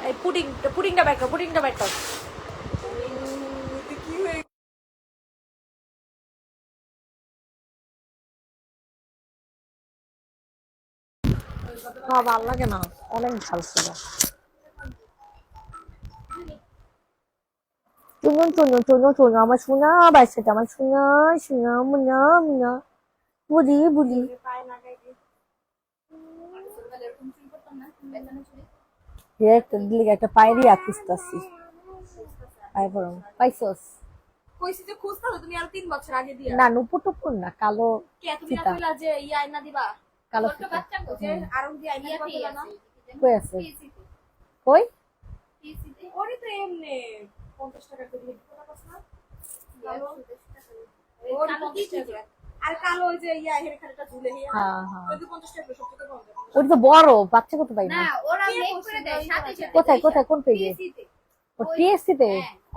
এই পুডিংটা বের কর, পুডিংটা বের কর। ভাল লাগে না, অনেক ঝাল ছিল। চুনো চুনো চুনো চুনো আমার সোনা বাচ্চাটা, আমার সোনা সোনা মুনা মুনা বুড়ি বুড়ি। একটা দিলে একটা পায়েরই আঁকিস্তাছি পায়ে পড়ো পাইছস। কইছি যে খুঁজতে হবে, তুমি আর 3 বছর আগে দিয়া না নুপুর টুপুর না, কালো কে তুমি না ফিতা, কইলা যে ইয়া আইনা দিবা কালো ছোট ফিতা। বাচ্চা কো যে আরো দিয়ে আইনা দিবা কইলা না কই আছে কই? পিসিতে ওরে তো এমনে 50 টাকা করে দিয়ে দিতে পারছ না কালো ওর 50 টাকা আর কালো ওই যে ইয়া হেরে খালটা ঝুলে হিয়া হ্যাঁ হ্যাঁ, ওই 50 টাকা সব থেকে কম ওটা তো বড় বাচ্চা কত পাই না। না ওরা মেক করে দেয় সাথে সাথে কোথায় কোথায় কোন পেজে? পিসিতে ও টিএসসি তে।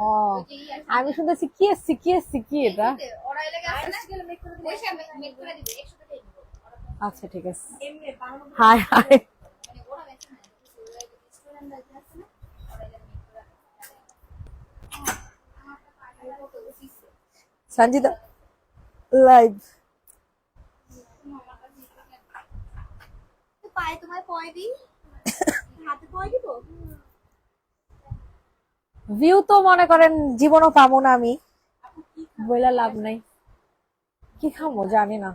ও ওই যে ইয়া আমি শুনতেছি কিএসসি কিএসসি কি এটা? ওরা এলাকা আছে না গেলে মেক করে দিবে পয়সা মেক করে দিবে 100 টাকা দিব আচ্ছা ঠিক আছে। এমনি বানানো হাই হাই মানে ওরা বেচে না স্টুডেন্টরা আছে না ওরা এলাকা মেক করে সঞ্জিতা লাইভ। পায়ে তোমায় পয় দিই হাতে পয় দিব ভিউ তো মনে করেন জীবনও পাবো না আমি, বইলা লাভ নাই। কি খাবো জানি না।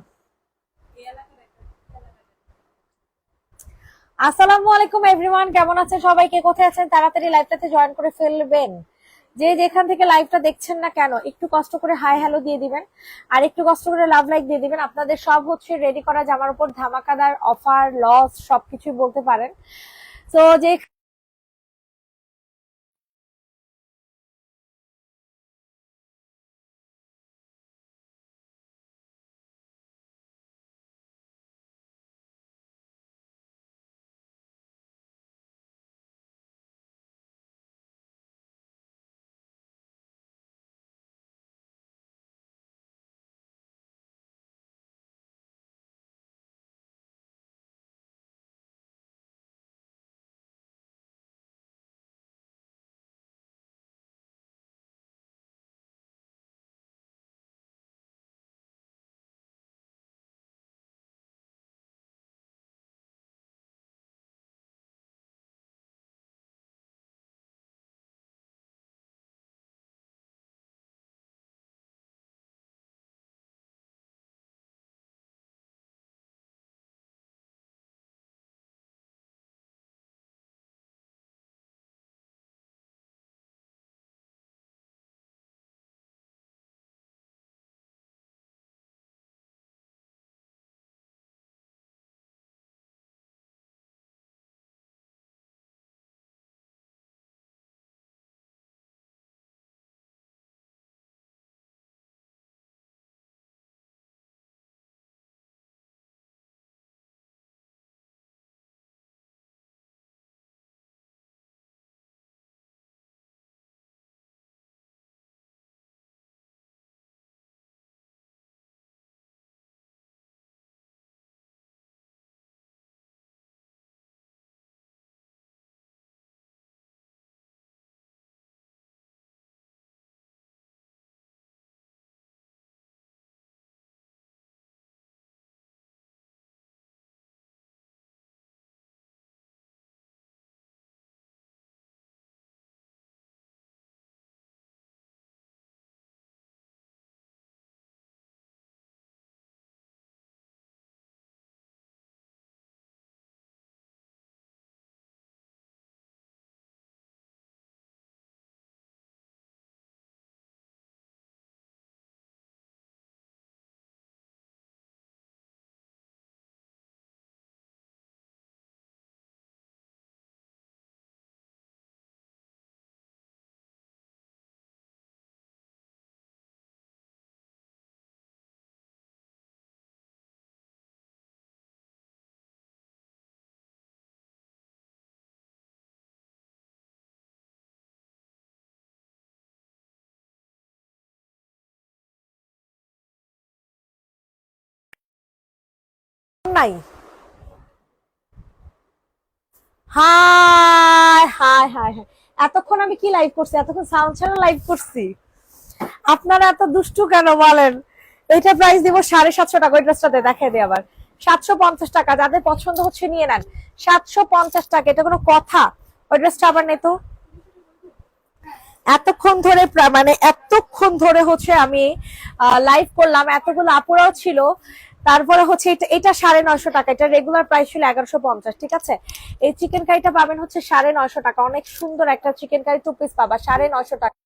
আসসালামু আলাইকুম এভরিওয়ান, কেমন আছেন সবাই, কে কোথায় আছেন তাড়াতাড়ি লাইভটাতে জয়েন করে ফেলবেন। যে যেখান থেকে লাইভটা দেখছেন না কেন একটু কষ্ট করে হাই হ্যালো দিয়ে দিবেন, আর একটু কষ্ট করে লাভ লাইক দিয়ে দিবেন। আপনাদের সব হচ্ছে রেডি করা জামার উপর ধামাকাদার অফার লস সবকিছুই বলতে পারেন। তো যে নাই হাই হাই হাই হায় হায়, এতক্ষণ আমি কি লাইভ করছি? এতক্ষণ সাউন্ড ছাড়া লাইভ করছি। আপনারা এত দুষ্টু কেন বলেন? এটা প্রাইস দিব 750 টাকা। ওই ড্রেসটাতে দেখাই দিই আবার 750 টাকা। যাদের পছন্দ হচ্ছে নিয়ে নেন 750 টাকা। এটা কোনো কথা? ওই ড্রেসটা আবার নেই তো। এতক্ষণ ধরে মানে এতক্ষণ ধরে হচ্ছে আমি লাইভ করলাম, এতগুলো আপুরাও ছিল, তারপরে হচ্ছে এটা 950 টাকা। এটা রেগুলার প্রাইস ছিল 1150। ঠিক আছে, এই চিকেন কারিটা পাবেন হচ্ছে 950 টাকা। অনেক সুন্দর একটা চিকেন কারি 2 পিস পাবা 950 টাকা।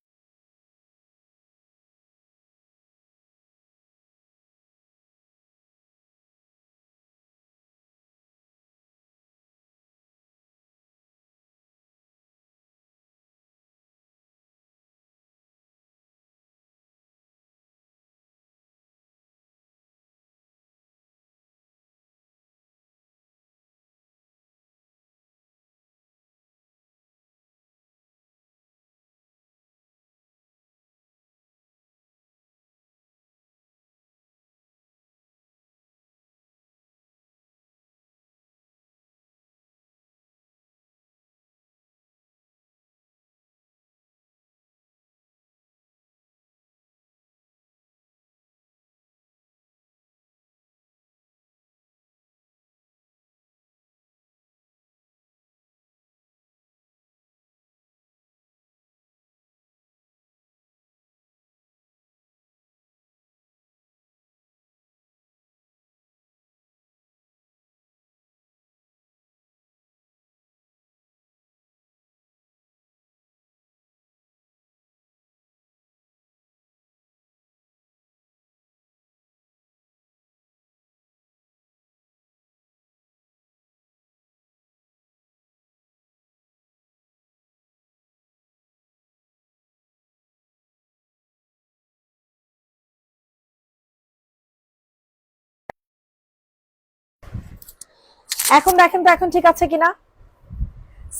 এখন দেখেন তো এখন ঠিক আছে কিনা?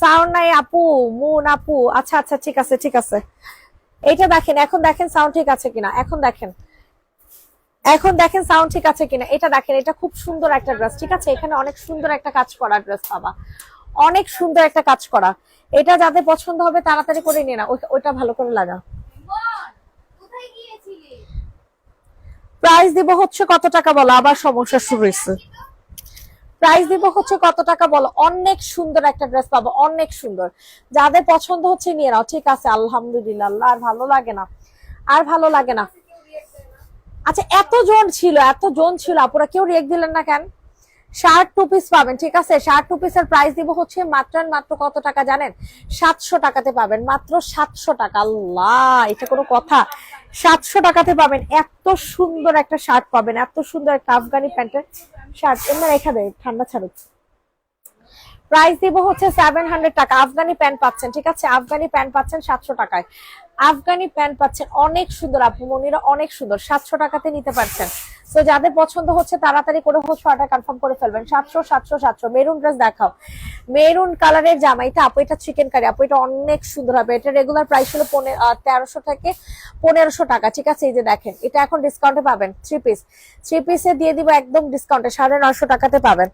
সাউন্ড নাই আপু, মুন আপু। আচ্ছা আচ্ছা, ঠিক আছে ঠিক আছে। এইটা দেখেন, এখন দেখেন সাউন্ড ঠিক আছে কিনা। এখন দেখেন, এখন দেখেন সাউন্ড ঠিক আছে কিনা। এটা দেখেন, এটা খুব সুন্দর একটা ড্রেস। ঠিক আছে, এখানে অনেক সুন্দর একটা কাজ করা ড্রেস পাবা, অনেক সুন্দর একটা কাজ করা। এটা যাদের পছন্দ হবে তাড়াতাড়ি করে নিয়ে না। ওইটা ভালো করে লাগা। প্রাইস দিব হচ্ছে কত টাকা বলো? আবার সমস্যা শুরু হয়েছে। প্রাইস দিব হচ্ছে কত টাকা বলো? অনেক সুন্দর একটা ড্রেস পাবো, অনেক সুন্দর। যাদের পছন্দ হচ্ছে নিয়ে নাও। ঠিক আছে, আলহামদুলিল্লাহ। আর ভালো লাগে না, আর ভালো লাগে না। আচ্ছা, এতজন ছিল, এতজন ছিল, আপুরা কেউ রিয়েক্ট দিলেন না কেন? শার্ট 2 পিস পাবেন। ঠিক আছে, শার্ট 2 পিসের প্রাইস দিব হচ্ছে মাত্র মাত্র কত টাকা জানেন? 700 টাকাতে পাবেন, মাত্র 700 টাকা। আল্লাহ, এটা কোনো কথা? 700 টাকাতে পাবেন এত সুন্দর একটা শার্ট পাবেন, এত সুন্দর একটা আফগানি প্যান্টের শার্ট। এমনি রেখা দেয়, ঠান্ডা ছাড়ুক। প্রাইস দিব হচ্ছে 700 টাকা। আফগানি প্যান্ট পাচ্ছেন। ঠিক আছে, আফগানি প্যান্ট পাচ্ছেন 700 টাকায়। আফগানি প্যান্ট পাচ্ছেন অনেক সুন্দর, আপু মনিরা অনেক সুন্দর, 700 টাকাতে নিতে পারছেন। তো যাদের পছন্দ হচ্ছে তাড়াতাড়ি করে হচ্ছে অর্ডার কনফার্ম করে ফেলবেন। 700 700 700। মেরুন ড্রেস দেখাও, মেরুন কালারের জামা। এটা আপু, এটা চিকেন কারি আপু, এটা অনেক সুন্দর হবে। এটা রেগুলার প্রাইস হলো 1300 থেকে 1500 টাকা। ঠিক আছে, এই যে দেখেন, এটা এখন ডিসকাউন্টে পাবেন। 3 পিস, 3 পিসে দিয়ে দিব একদম ডিসকাউন্টে 950 টাকাতে পাবেন,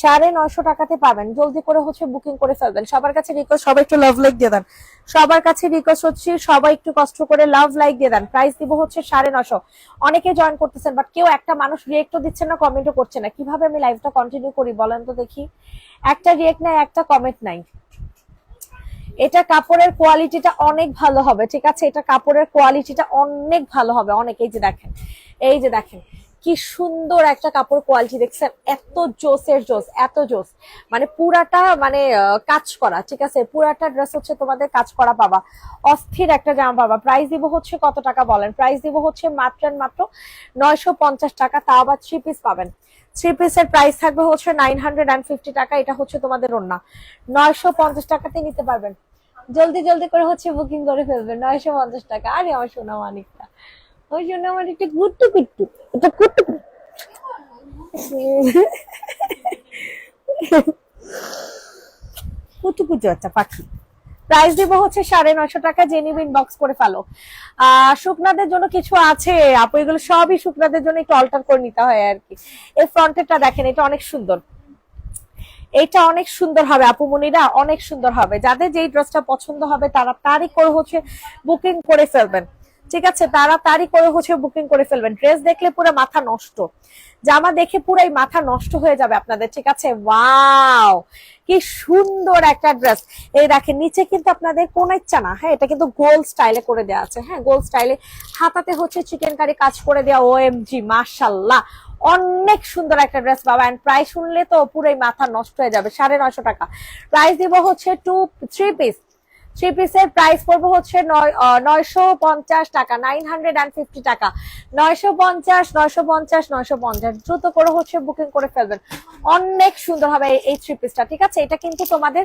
950 টাকাতে পাবেন। জলদি করে হচ্ছে বুকিং করে ফেলবেন। সবার কাছে রিকোয়েস্ট, সবাই একটু লাভ লাইক দিয়ে দেন। সবার কাছে রিকোয়েস্ট হচ্ছে সবাই একটু কষ্ট করে লাভ লাইক দিয়ে দেন। প্রাইস দিব হচ্ছে 950। অনেকে জয়েন করতেছেন বাট কেউ একটা মানুষ রিয়েক্টও দিচ্ছেন না, কমেন্টও করছে না। কিভাবে আমি লাইভটা কন্টিনিউ করি বলেন তো দেখি? একটা রিয়েক্ট নাই, একটা কমেন্ট নাই। এটা কাপড়ের কোয়ালিটিটা অনেক ভালো হবে। ঠিক আছে, এটা কাপড়ের কোয়ালিটিটা অনেক ভালো হবে, অনেক। এই যে দেখেন, এই যে দেখেন কি সুন্দর একটা কাপড় কোয়ালিটি, দেখছেন? এত জোসের জোস, এত জোস, মানে পুরাটা মানে কাজ করা। ঠিক আছে, পুরাটা ড্রেস হচ্ছে তোমাদের কাজ করা পাবা, অস্থির একটা জামা পাবা। প্রাইস দিব হচ্ছে কত টাকা বলেন? প্রাইস দিব হচ্ছে মাত্র মাত্র 950 টাকা। তা আবার 3 পিস পাবেন। 3 পিসের প্রাইস থাকবে হচ্ছে 950 টাকা। এটা হচ্ছে তোমাদের ওন্না, 950 টাকাতে নিতে পারবেন। জলদি জলদি করে হচ্ছে বুকিং করে ফেলবেন। 950 টাকা। আরে আমার সোনা মানিকটা, ওই সোনা মানিকটা গুট্টু গুট্টু, এটা গুট্টু কুটু কুটু একটা পাখি। প্রাইস দিব হচ্ছে 950 টাকা। যে নিবে ইনবক্স করে ফেলো। শুকনাদের জন্য কিছু আছে আপু, এগুলো সবই শুকনাদের জন্য একটু অল্টার করে নিতে হয় আর কি। এই ফ্রন্টেরটা দেখেন, এটা অনেক সুন্দর। এটা অনেক সুন্দর হবে আপুমনিরা, অনেক সুন্দর হবে। যাদের যেই ড্রেসটা পছন্দ হবে তারা তাড়াতাড়ি করে হচ্ছে বুকিং করে ফেলবেন, ঠিক আছে? তাড়াতাড়ি করে হচ্ছে বুকিং করে ফেলবেন। ড্রেস দেখলে পুরো মাথা নষ্ট, জামা দেখে পুরাই মাথা নষ্ট হয়ে যাবে আপনাদের, ঠিক আছে? ওয়াও, কি সুন্দর একটা ড্রেস। এই দেখেন নিচে কিন্তু আপনাদের কোন ইচ্ছা না, হ্যাঁ, এটা কিন্তু গোল স্টাইলে করে দেওয়া আছে, হ্যাঁ, গোল স্টাইলে। হাতাতে হচ্ছে চিকেন কারি কাজ করে দেওয়া, OMG মাশাআল্লাহ, অনেক সুন্দর একটা ড্রেস বাবা। এন্ড প্রাইস শুনলে তো পুরোই মাথা নষ্ট হয়ে যাবে। 950 টাকা প্রাইস দিব হচ্ছে। 3 পিসের প্রাইস পড়বে হচ্ছে 950 টাকা, 950 টাকা, 950, 950, 950। দ্রুত করে হচ্ছে বুকিং করে ফেলবেন, অনেক সুন্দর হবে এই 3 পিসটা, ঠিক আছে? এটা কিন্তু তোমাদের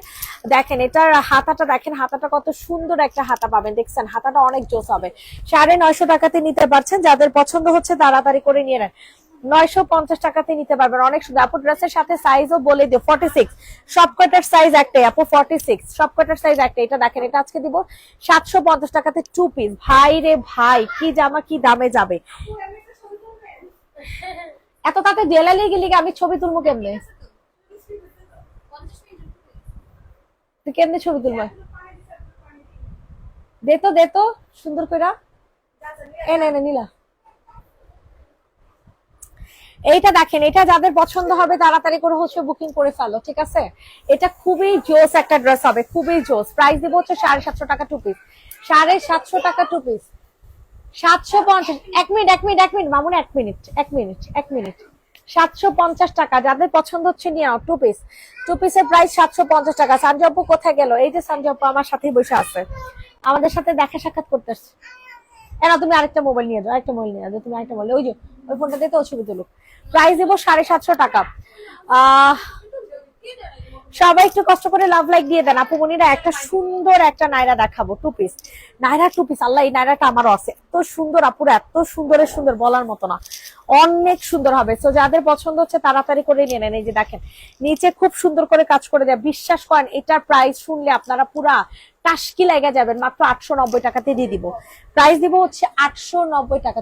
দেখেন, এটার হাতাটা দেখেন, হাতাটা কত সুন্দর একটা হাতা পাবেন, দেখছেন? হাতাটা অনেক জোস হবে। 950 টাকাতে নিতে পারছেন। যাদের পছন্দ হচ্ছে তাড়াতাড়ি করে নিয়ে নেন। 950 টাকাতে নিতে পারবেন, অনেক সুন্দর। আপু ড্রেসের সাথে সাইজও বলে দিও, 46 সবকটার সাইজ একটাই আপু, 46 সবকটার সাইজ একটাই। এটা দেখেন, এটা আজকে দিব 750 টাকাতে 2 পিস। ভাই রে ভাই, কি জামা কি দামে যাবে। এত তাতে জেলালি গেলি আমি ছবি তুলবো কেমনে? তুই কেমনে ছবি তুলবো? দে তো সুন্দর করে এনে নিলা। এইটা দেখেন, এটা যাদের পছন্দ হবে তাড়াতাড়ি করে হচ্ছে বুকিং করে ফেলো, ঠিক আছে? এটা খুবই জোস একটা ড্রেস হবে, খুবই জোস। প্রাইস দিব হচ্ছে 750 টাকা 2 পিস, 750 টাকা 2 পিস, 750। এক মিনিট মামুন, এক মিনিট। 750 টাকা, যাদের পছন্দ হচ্ছে নিয়ে নাও 2 পিস। 2 পিসের প্রাইস 750 টাকা। সঞ্জয় আপু কোথায় গেল? এই যে সঞ্জয় আপু আমার সাথেই বসে আছে, আমাদের সাথে দেখা সাক্ষাৎ করতেছে। এনা তুমি আরেকটা মোবাইল নিয়ে যাও, তুমি আরেকটা মোবাইল, ওই যে ওই ফোনটা দিয়ে তো ছবি তুলুক। প্রাইস দিব 750 টাকা। সবাই একটু কষ্ট করে লাভ লাইক দিয়ে দেন আপু মনিরা। একটা সুন্দর একটা নাইরা দেখাবো, 2 পিস নাইরা, 2 পিস। আল্লাহ, এই নাইরাটা আমারও আছে, এত সুন্দর আপুরা, এত সুন্দর বলার মতো না, অনেক সুন্দর হবে। তো যাদের পছন্দ হচ্ছে তাড়াতাড়ি করে নিয়ে নেন। এই যে দেখেন নিচে খুব সুন্দর করে কাজ করে দেয়, বিশ্বাস করেন এটার প্রাইস শুনলে আপনারা পুরা টাসকি লেগে যাবেন। মাত্র 890 টাকাতে দিয়ে দিব। প্রাইস দিব হচ্ছে 890 টাকা,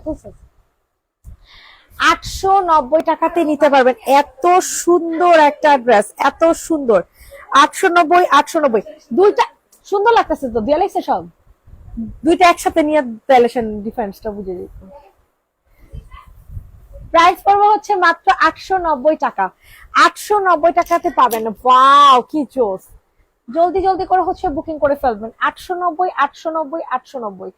890 টাকাতে নিতে পারবেন। এত সুন্দর একটা ড্রেস, এত সুন্দর। 890 দুইটা সুন্দর লাগতেছে তো, দিয়ে লাগছে সব, দুইটা একসাথে নিয়ে প্যালেশন ডিফারেন্সটা বুঝে যেত। প্রাইস পড়বে হচ্ছে মাত্র 890 টাকা, 890 টাকাতে পাবেন। ওয়াও, কি জোস। জলদি করে হচ্ছে বুকিং করে ফেলবেন। 890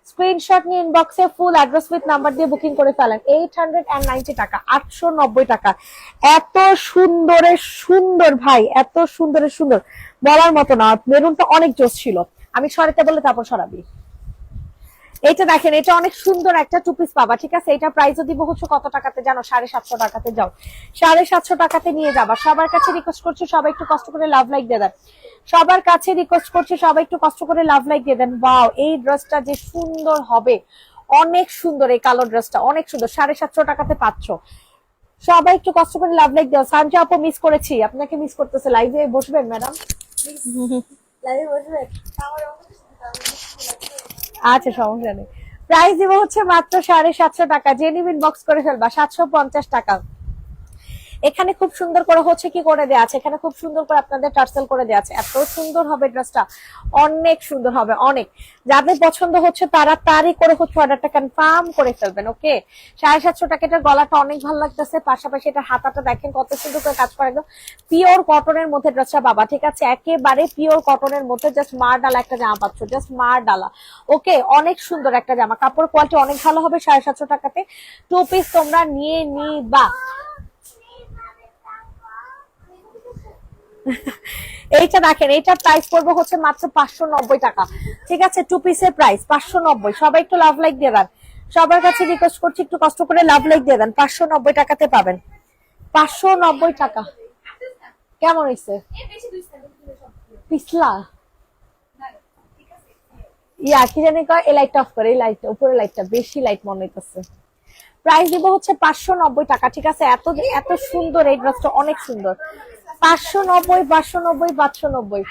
স্ক্রিনশট নিয়ে ইনবক্সে ফুল অ্যাড্রেস উইথ নাম্বার দিয়ে বুকিং করে ফেলেন। 890 টাকা, 890 টাকা। এত সুন্দর ভাই, এত সুন্দর বলার মতো না। মেরুনটা অনেক জোস ছিল, আমি সরাতে বলে তারপর সরাবি। এটা দেখেন, এটা অনেক সুন্দর একটা 2 পিস পাবা, ঠিক আছে? এটা প্রাইসও দিব হচ্ছে কত টাকাতে জানো? 750 টাকাতে। যাও 750 টাকাতে নিয়ে যাবা। সবার কাছে রিকোয়েস্ট করছি সবাই একটু কষ্ট করে লাভ লাইক দিয়ে দেন। সবার কাছে রিকোয়েস্ট করছি সবাই একটু কষ্ট করে লাভ লাইক দিয়ে দেন। ওয়াও, এই ড্রেসটা যে সুন্দর হবে, অনেক সুন্দর। এই কালো ড্রেসটা অনেক সুন্দর, 750 টাকাতে পাচ্ছ। সবাই একটু কষ্ট করে লাভ লাইক দাও। সানজা আপু মিস করেছি, আপনাকে মিস করতেছে। লাইভে বসবেন ম্যাডাম? লাইভে বসবেন? আচ্ছা, সমস্যা নেই। প্রাইস দিব হচ্ছে মাত্র 750 টাকা। যে নিবেন বক্স করে ফেলবা। 750 টাকা। এখানে খুব সুন্দর করে হচ্ছে কি করে দেওয়া আছে, এখানে খুব সুন্দর করে আপনাদের টার্সেল করে দেওয়া আছে। এত সুন্দর হবে ড্রেসটা, অনেক সুন্দর হবে, অনেক। যাদের পছন্দ হচ্ছে তারা তারই করে হচ্ছে অর্ডারটা কনফার্ম করে ফেলবেন। ওকে, 750 টাকা। এটার গলাটা অনেক ভালো লাগতেছে, পাশাপাশি এটার হাতাটা দেখেন কত সুন্দর করে কাজ করে, একদম পিওর কটনের মধ্যে ড্রেসটা বাবা, ঠিক আছে? একেবারে পিওর কটনের মধ্যে জাস্ট মার ডালা একটা জামা পাচ্ছ, জাস্ট মার ডালা। ওকে, অনেক সুন্দর একটা জামা, কাপড় কোয়ালিটি অনেক ভালো হবে। 750 টাকাতে 2 পিস তোমরা নিয়ে নিবা। এইটা দেখেন, এইটার প্রাইস পড়বে হচ্ছে মাত্র 590 টাকা, ঠিক আছে? 2 পিসের প্রাইস 590। সবাই একটু লাভ লাইক দিয়ে দেন। সবার কাছে রিকোয়েস্ট করছি একটু কষ্ট করে লাভ লাইক দিয়ে দেন। 590 টাকাতে পাবেন, 590 টাকা। কেমন হয়েছে? পিছলা ইয়া কি জানি কয়, এই লাইটটা অফ করে, এই লাইটটা উপরে লাইটটা বেশি লাইট মনে হইতেছে। প্রাইস দিব হচ্ছে 590 টাকা, ঠিক আছে? এত সুন্দর এই ড্রেসটা, অনেক সুন্দর। 590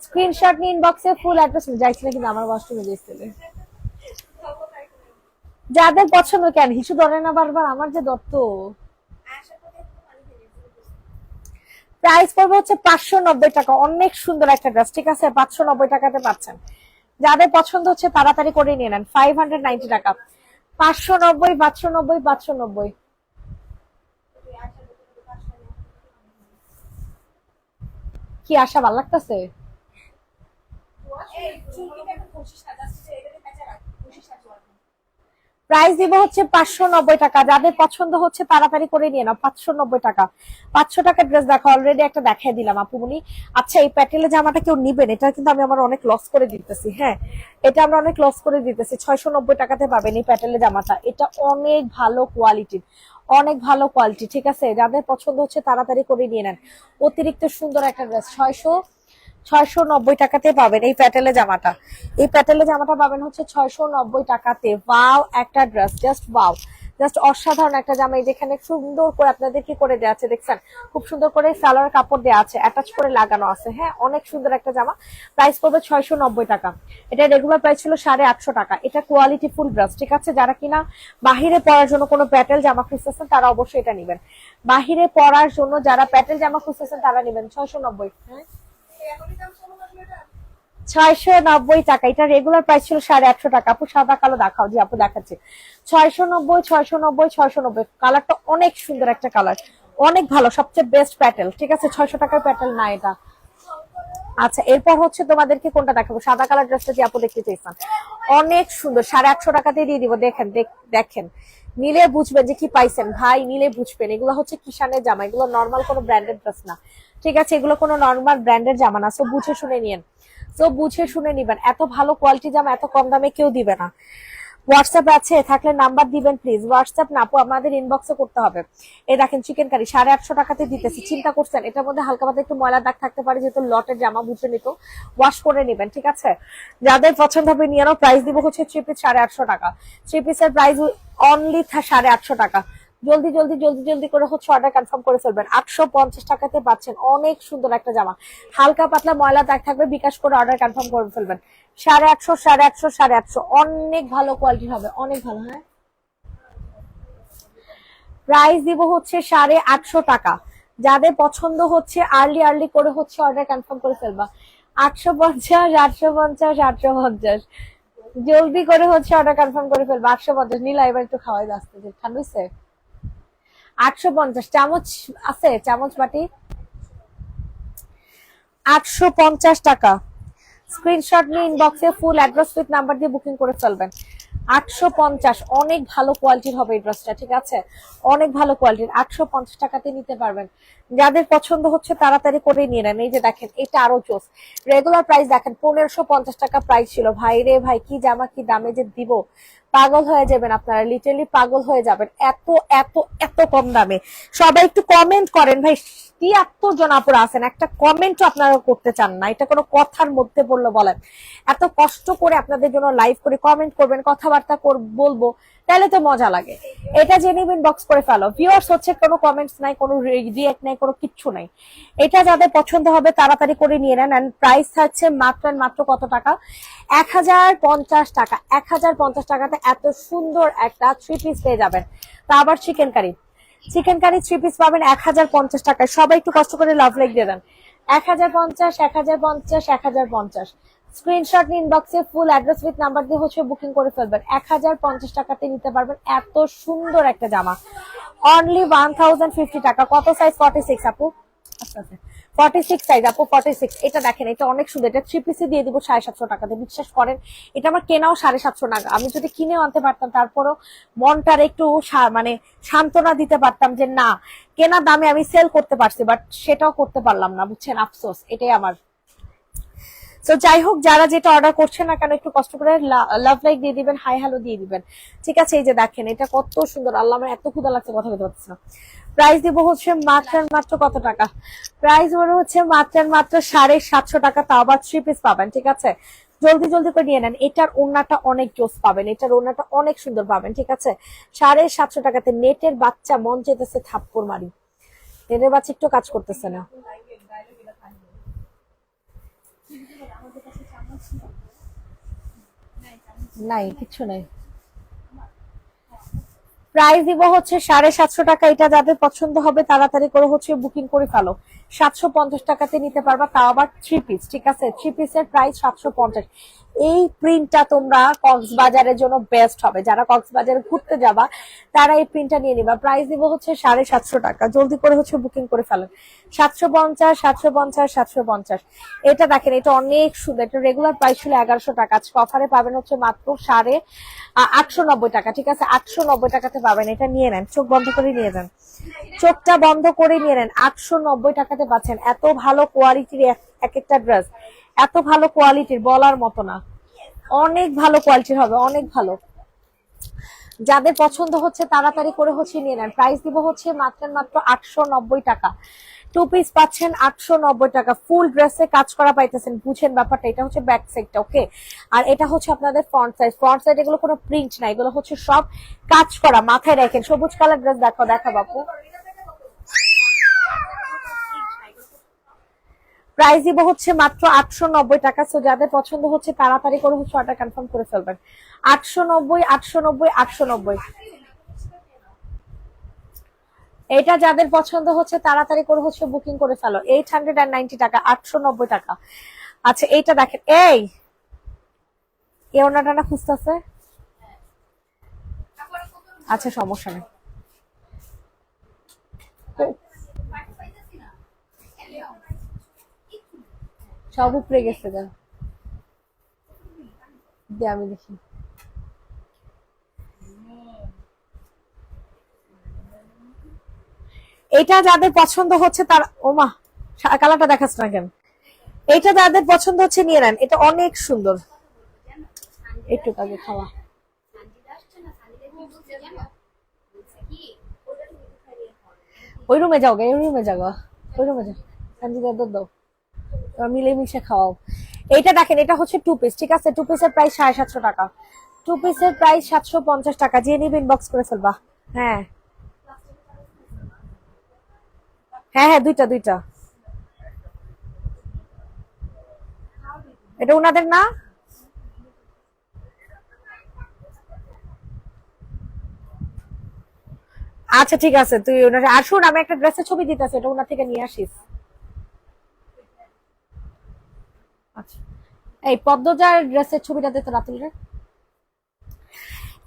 স্ক্রিনশট নিয়ে ইনবক্সে ফুল অ্যাড্রেস যাইছিল, কিন্তু আমার ওয়াশরুমে যাইছিল। যাদের পছন্দ, কেন হিসু ধরে না বারবার, আমার যে দত্ত। প্রাইস পড়বে হচ্ছে 590 টাকা। অনেক সুন্দর একটা ড্রেস, ঠিক আছে? 590 টাকাতে পাচ্ছেন। যাদের পছন্দ হচ্ছে তাড়াতাড়ি করে নিয়ে নেন। 590 টাকা, 590, 590, 590। কি আশা, ভালো লাগতেছে? এই চুলকিটা একটু ঘষিস না, জাস্ট এটাকে প্যাঁচা রাখ, ঘষিস না চুল। প্রাইস দিব হচ্ছে 590 টাকা। যাদের পছন্দ হচ্ছে তাড়াতাড়ি করে নিয়ে নাও। 590 টাকা। 500 টাকার ড্রেস দেখো, অলরেডি একটা দেখাই দিলাম আপুমনি। আচ্ছা, এই প্যাটেলের জামাটা কেউ নিবেন? এটা কিন্তু আমি আমার অনেক লস করে দিতেছি। হ্যাঁ, এটা আমরা অনেক লস করে দিতেছি। 690 টাকাতে পাবেন এই প্যাটেলের জামাটা। এটা অনেক ভালো কোয়ালিটির, অনেক ভালো কোয়ালিটি, ঠিক আছে? যাদের পছন্দ হচ্ছে তাড়াতাড়ি করে নিয়ে নেন। অতিরিক্ত সুন্দর একটা ড্রেস, 690 টাকাতে পাবেন এই প্যাটেলের জামাটা। এই প্যাটেলের জামাটা পাবেন হচ্ছে 690 টাকাতে। ওয়াও একটা ড্রেস, জাস্ট ওয়াও, জাস্ট অসাধারণ একটা জামা। এই যেখানে সুন্দর করে আপনাদের কি করে দেওয়া আছে দেখছেন, খুব সুন্দর করে সালোয়ার কাপড় দেওয়া আছে, অ্যাটাচ করে লাগানো আছে। হ্যাঁ, অনেক সুন্দর একটা জামা। প্রাইস পড়বে 690 টাকা। এটা রেগুলার প্রাইস ছিল 850 টাকা। এটা কোয়ালিটি ফুল ড্রেস, ঠিক আছে? যারা কিনা বাহিরে পরার জন্য কোনো প্যাটেল জামা খুঁজতেছেন তারা অবশ্যই এটা নেবেন। বাহিরে পরার জন্য যারা প্যাটেল জামা খুঁজতেছেন তারা নেবেন। 690। হ্যাঁ, এখনই দাম কম লাগলো এটা। 690 টাকা। এটা রেগুলার প্রাইস ছিল 850 টাকা। আপু সাদা কালো দেখাও। জি আপু দেখাচ্ছি। 690, 690, 690। কালারটা অনেক সুন্দর একটা কালার, অনেক ভালো, সবচেয়ে বেস্ট প্যাটেল, ঠিক আছে? 600 টাকার প্যাটেল না এটা। আচ্ছা, এরপর হচ্ছে তোমাদেরকে কোনটা দেখাবো? সাদা কালার ড্রেসটা যে আপু দেখতে চাইছেন, অনেক সুন্দর। 850 টাকাতেই দিয়ে দিব। দেখেন, দেখেন, নিলে বুঝবেন যে কি পাইছেন ভাই, নিলে বুঝবেন। এগুলো হচ্ছে কিষানের জামা, এগুলো নর্মাল কোনো ব্র্যান্ডেড ড্রেস না, ঠিক আছে? এগুলো কোনো নর্মাল ব্র্যান্ডের জামা না। সো বুঝে শুনে নিয়েন, সো বুঝে শুনে নিবেন। এত ভালো কোয়ালিটি জামা এত কম দামে কেউ দিবে না। হোয়াটসঅ্যাপ আছে থাকলে নাম্বার দিবেন প্লিজ। হোয়াটসঅ্যাপ না আপু, আমাদের ইনবক্সে করতে হবে। এই দেখেন চিকেন কারি 850 টাকাতে দিতেছি। চিন্তা করছেন এটার মধ্যে হালকা পাতলা একটু ময়লা দাগ থাকতে পারে, যেহেতু লটের জামা, বুঝে নিত, ওয়াশ করে নেবেন, ঠিক আছে? যাদের পছন্দ হবে নিয়ে নাও। প্রাইস দিব হচ্ছে 3 পিস 850 টাকা। 3 পিসের প্রাইস অনলি 850 টাকা। জলদি জলদি জলদি জলদি করে হচ্ছে অর্ডার কনফার্ম করে ফেলবেন। 850 টাকাতে পাচ্ছেন অনেক সুন্দর একটা জামা। হালকা পাতলা ময়লা দাগ থাকবে, বিকাশ করে অর্ডার কনফার্ম করে ফেলবেন। 850, 850, 850, অনেক ভালো কোয়ালিটি হবে, অনেক ভালো। হ্যাঁ, প্রাইস দিব হচ্ছে 850 টাকা। যাদের পছন্দ হচ্ছে আর্লি আর্লি করে হচ্ছে অর্ডার কনফার্ম করে ফেলবা। 850, 850, 850, জলদি করে হচ্ছে অর্ডার কনফার্ম করে ফেলবা। 850 নীলা, এবার একটু খাওয়াই আসতে ঠান্ডা হয়েছে। 850 চামচ আছে, চামচ বাটি 850 টাকা। স্ক্রিনশট নিয়ে ইনবক্সে ফুল অ্যাড্রেস উইথ নাম্বার দিয়ে বুকিং করে ফেলবেন। 850, অনেক ভালো কোয়ালিটির হবে এই ড্রেসটা, ঠিক আছে? অনেক ভালো কোয়ালিটির। 850 টাকাতে নিতে পারবেন। যাদের পছন্দ হচ্ছে তাড়াতাড়ি করে নিয়ে নেন। এই যে দেখেন, এটা আরো জোস। রেগুলার প্রাইস দেখেন 1550 টাকা প্রাইস ছিল। ভাই রে ভাই, কি জামা, কি দামে যে দিব, পাগল হয়ে যাবেন আপনারা, লিটারালি পাগল হয়ে যাবেন। এত এত এত কম দামে। সবাই একটু কমেন্ট করেন ভাই। 73 জন আপুরা আছেন, একটা কমেন্টও আপনারা করতে চান না। এটা কোনো কথার মধ্যে বললো বলেন? এত কষ্ট করে আপনাদের জন্য লাইভ করে কমেন্ট করবেন, কথাবার্তা বলবো, তাহলে তো মজা লাগে। এটা জেনে ইনবক্স করে ফেলো। ভিউয়ার্স হচ্ছে কোনো কমেন্টস নাই, কোনো রিঅ্যাক্ট নাই, কোনো কিচ্ছু নাই। এটা যাদের পছন্দ হবে তাড়াতাড়ি করে নিয়ে নেন। এন্ড প্রাইস থাকছে মাত্র মাত্র কত টাকা? 1050 টাকা। 1050 টাকাতে এত সুন্দর একটা 3 পিস পেয়ে যাবেন। তা আবার chicken curry, chicken curry 3 piece পাবেন 1050 টাকায়। সবাই একটু কষ্ট করে লাভ লাইক দিয়ে দেন। 1050, 1050, 1050। স্ক্রিনশট নিয়ে ইনবক্সে ফুল অ্যাড্রেস উইথ নাম্বার দিয়ে হচ্ছে বুকিং করে ফেলবেন। 1050 টাকাতে নিতে পারবেন এত সুন্দর একটা জামা। অনলি 1050 টাকা। কত সাইজ? 46 আপু। আচ্ছা আচ্ছা, 46 সাইজ আপু, 46। এটা দেখেন, এটা অনেক সুন্দর। এটা 3 পিসে দিয়ে দিব 750 টাকাতে। বিশ্বাস করেন, এটা আমার কেনাও 750 টাকা। আমি যদি কিনেও আনতে পারতাম, তারপরও মনটার একটু মানে সান্ত্বনা দিতে পারতাম যে না, কেনা দামে আমি সেল করতে পারছি, বাট সেটাও করতে পারলাম না, বুঝছেন? আফসোস, এটাই আমার। তো যাই হোক, যারা যেটা অর্ডার করছেন না কেন, একটু কষ্ট করে লাভ লাইক দিয়ে দিবেন, হাই হ্যালো দিয়ে দিবেন, ঠিক আছে? এই যে দেখেন, এটা কত সুন্দর। আল্লাহ, আমার এত ক্ষুধা লাগছে, কথা বলতে পারছি না। প্রাইস দিব হচ্ছে মাত্র মাত্র কত টাকা? প্রাইস মনে হচ্ছে মাত্র মাত্র 750 টাকা। তাও আবার 3 পিস পাবেন, ঠিক আছে? জলদি জলদি করে নিয়ে নেন। এটার ওড়নাটা অনেক জোস পাবেন, এটার ওড়নাটা অনেক সুন্দর পাবেন, ঠিক আছে? 750 টাকাতে। নেটের বাচ্চা মন চেতেছে থাপ্পড় মারি। নেটের বাচ্চা একটু কাজ করতেছে না। নাই, কিচ্ছু নাই। প্রাইস দিব হচ্ছে 750 টাকা। এটা যাদের পছন্দ হবে তাড়াতাড়ি করে হচ্ছে বুকিং করে ফেলো। 750 টাকাতে নিতে পারবা, তাও আবার 3 পিস। ঠিক আছে, 3 পিসের প্রাইস 750। এই প্রিন্টটা তোমরা কক্সবাজারের জন্য বেস্ট হবে। যারা কক্সবাজারে ঘুরতে যাবা তারা এই প্রিন্টটা নিয়ে নিবা। প্রাইস দিব হচ্ছে 750 টাকা। জলদি করে হচ্ছে বুকিং করে ফেলেন। 750, 750, 750। এটা দেখেন, এটা অনেক সুন্দর। এটা রেগুলার প্রাইস ছিল 1100 টাকা, আজকে অফারে পাবেন হচ্ছে মাত্র 890 টাকা। ঠিক আছে, 890 টাকাতে পাবেন। এটা নিয়ে নেন, চোখ বন্ধ করে নিয়ে যান, চোখটা বন্ধ করে নিয়ে নেন। 890 টাকাতে পাচ্ছেন এত ভালো কোয়ালিটির এক একটা ড্রেস, এত ভালো কোয়ালিটির বলার মতো না। অনেক ভালো কোয়ালিটির হবে, অনেক ভালো। যাদের পছন্দ হচ্ছে তাড়াতাড়ি করে হচ্ছে নিয়ে নেন। প্রাইস দিব হচ্ছে মাত্র 890 টাকা। 2 পিস পাচ্ছেন 890 টাকা। ফুল ড্রেসে কাজ করা পাইতেছেন, বুঝেন ব্যাপারটা। এটা হচ্ছে ব্যাক সাইডটা, ওকে। আর এটা হচ্ছে আপনাদের ফ্রন্ট সাইড। ফ্রন্ট সাইড এগুলো কোনো প্রিন্ট নাই, এগুলো হচ্ছে সব কাজ করা। মাথায় রাখেন, সবুজ কালার ড্রেস দেখা বাপু। প্রাইস দিব হচ্ছে মাত্র 890 টাকা। সো যাদের পছন্দ হচ্ছে তাড়াতাড়ি করে হচ্ছে অর্ডার কনফার্ম করে ফেলবেন। 890, 890, 890। এটা যাদের পছন্দ হচ্ছে তাড়াতাড়ি করে হচ্ছে বুকিং করে ফেলো। 890 টাকা, 890 টাকা। আচ্ছা এইটা দেখেন, এই ওনাটা না খুঁজতেছে। আচ্ছা সমস্যা নেই। সব উপরে গেছে, যা আমি দেখি। এটা যাদের পছন্দ হচ্ছে তার, ওমা কালারটা দেখাচ্ছ না কেন? এটা যাদের পছন্দ হচ্ছে নিয়ে নেন, এটা অনেক সুন্দর। একটু আগে খাওয়া, ওই রুমে যাও গে, ওই রুমে যাও, ওই রুমে যাও, সঞ্জিদা দাও, মিলেমিশে খাওয়াও। এইটা দেখেন, এটা হচ্ছে 2 পিস। ঠিক আছে, 2 পিসের প্রাইস 750 টাকা। 2 পিসের প্রাইস 750 টাকা। যে নিবে ইনবক্স করে ফেলবা। হ্যাঁ হ্যাঁ হ্যাঁ, দুইটা। এটা ওনাদের না? আচ্ছা ঠিক আছে, তুই ওনার আসুন, আমি একটা ড্রেসের ছবি দিতেছি, এটা ওনার থেকে নিয়ে আসিস। আচ্ছা, এই পদ্মজার ড্রেসের ছবিটা দিতে রাতুল রে।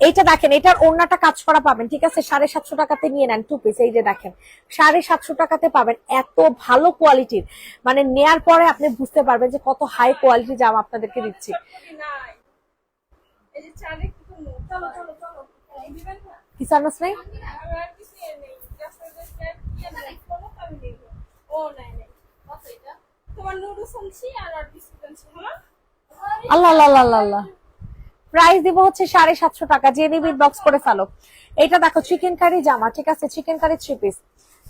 এইটা দেখেন, এটার ওড়নাটা কাজ করা পাবেন। ঠিক আছে, 750 টাকাতে নিয়ে নেন 2 পিস। এই যে দেখেন, 750 টাকাতে পাবেন এত ভালো কোয়ালিটির। মানে নেয়ার পরে আপনি বুঝতে পারবেন যে কত হাই কোয়ালিটি জামা আপনাদেরকে দিচ্ছি। কি সার্ভিস নেই? আল্লাহ আল্লাহ আল্লাহ আল্লাহ। প্রাইস দিব হচ্ছে 750 টাকা। যে নিবি বক্স করে ফেলো। এটা দেখো চিকেন কারি জামা। ঠিক আছে, chicken curry 3 piece.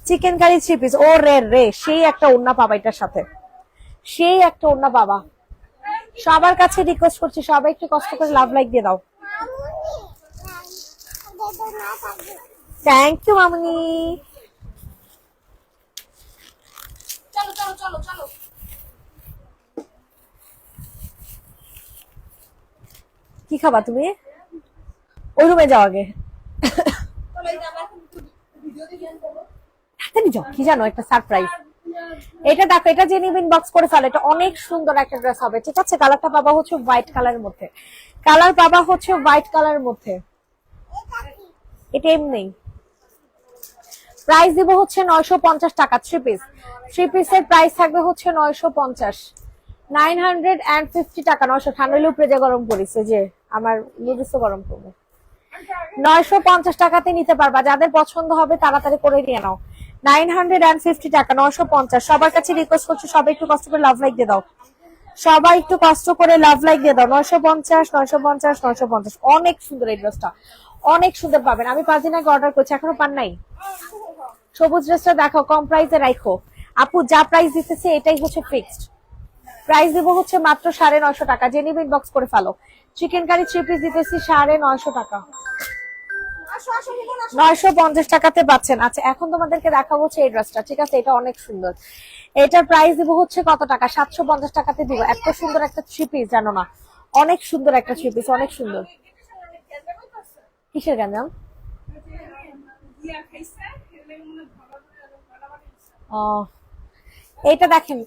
Chicken curry 3 piece. ও রে সেই একটা ওড়না পাবা এটার সাথে, সেই একটা ওড়না পাবা। সবার কাছে রিকোয়েস্ট করছি, সবাই একটু কষ্ট করে লাভ লাইক দিয়ে দাও। থ্যাংক ইউ মামনি। চলো চলো চলো চলো। কি খাবা তুমি? ওই রুমে যাও আগে। কি জানো, একটা সারপ্রাইজ। এটা দেখো, এটা যে নিবেন বক্স করে ফেলো। এটা অনেক সুন্দর একটা ড্রেস হবে। ঠিক আছে, কালারটা পাবা হচ্ছে হোয়াইট কালারের মধ্যে। কালার পাবা হচ্ছে হোয়াইট কালারের মধ্যে। এটা এমনি প্রাইস দিব হচ্ছে 950 টাকা। 3 পিস। 3 পিসের প্রাইস থাকবে হচ্ছে 950, 950 টাকা। 900 ঠান্ডা হলে উপরে যে গরম করেছে, যে আমার নুডলসও গরম করবো। 950 টাকাতে নিতে পারবা। যাদের পছন্দ হবে তাড়াতাড়ি করে নিয়ে নাও। 950 টাকা, 950। সবার কাছে রিকোয়েস্ট করছি, সবাই একটু কষ্ট করে লাভ লাইক দিয়ে দাও। সবাই একটু কষ্ট করে লাভ লাইক দিয়ে দাও। 950, 950, 950। অনেক সুন্দর এই ড্রেসটা, অনেক সুন্দর পাবেন। আমি 5 দিন আগে অর্ডার করছি, এখনো পান নাই। সবুজ ড্রেসটা দেখো, কম প্রাইসে রাখো আপু। যা প্রাইস দিতেছে এটাই হচ্ছে ফিক্সড প্রাইস। দিব হচ্ছে মাত্র 950 টাকা। যে নিবে ইনবক্স করে ফেলো। চিকেন কারি 3 পিস দিতেছি 950 টাকা। 950 টাকাতে পাচ্ছেন। আচ্ছা, এখন তোমাদেরকে দেখাবো হচ্ছে এই ড্রেসটা। ঠিক আছে, এটা অনেক সুন্দর। এটার প্রাইস দিব হচ্ছে কত টাকা? 750 টাকাতে দিব। এত সুন্দর একটা 3 পিস, জানো না, অনেক সুন্দর একটা 3 পিস, অনেক সুন্দর। কিসের গান? ইয়া খাইছে এলে মনে ভালো করে আর ভালো বানাইছে ও এইটা দেখেন,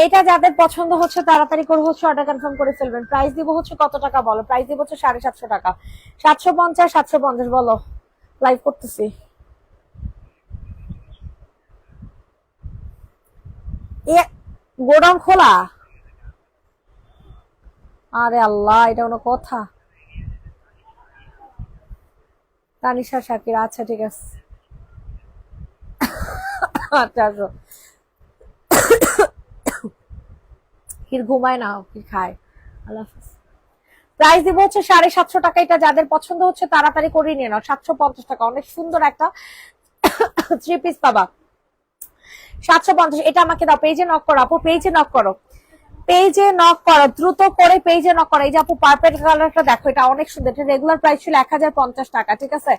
এটা যাদের পছন্দ হচ্ছে তাড়াতাড়ি করে হচ্ছে অর্ডার কনফার্ম করে ফেলবেন। প্রাইস দিব হচ্ছে কত টাকা বলো? প্রাইস দিব হচ্ছে 750 টাকা। 750 750 বলো, লাইভ করতেছি। এ গোডাউন খোলা? আরে আল্লাহ, এটা কোনো কথা? তানিশা শাকির, আচ্ছা ঠিক আছে। আচ্ছা আসো। কি ঘুমায় না, কি খায়। আল্লাহ হাফেজ। প্রাইস দিব হচ্ছে 750 টাকা। এটা যাদের পছন্দ হচ্ছে তাড়াতাড়ি করে নিয়ে নাও। 750 টাকা, অনেক সুন্দর একটা 3 পিস পাবা। 750। এটা আমাকে দাও, পেজে নক করো আপু, পেজে নক করো, পেজে নক করো, দ্রুত করে পেজে নক করো। এই যে আপু পার্পল কালারটা দেখো, এটা অনেক সুন্দর। এটা রেগুলার প্রাইস ছিল 1050 টাকা, ঠিক আছে?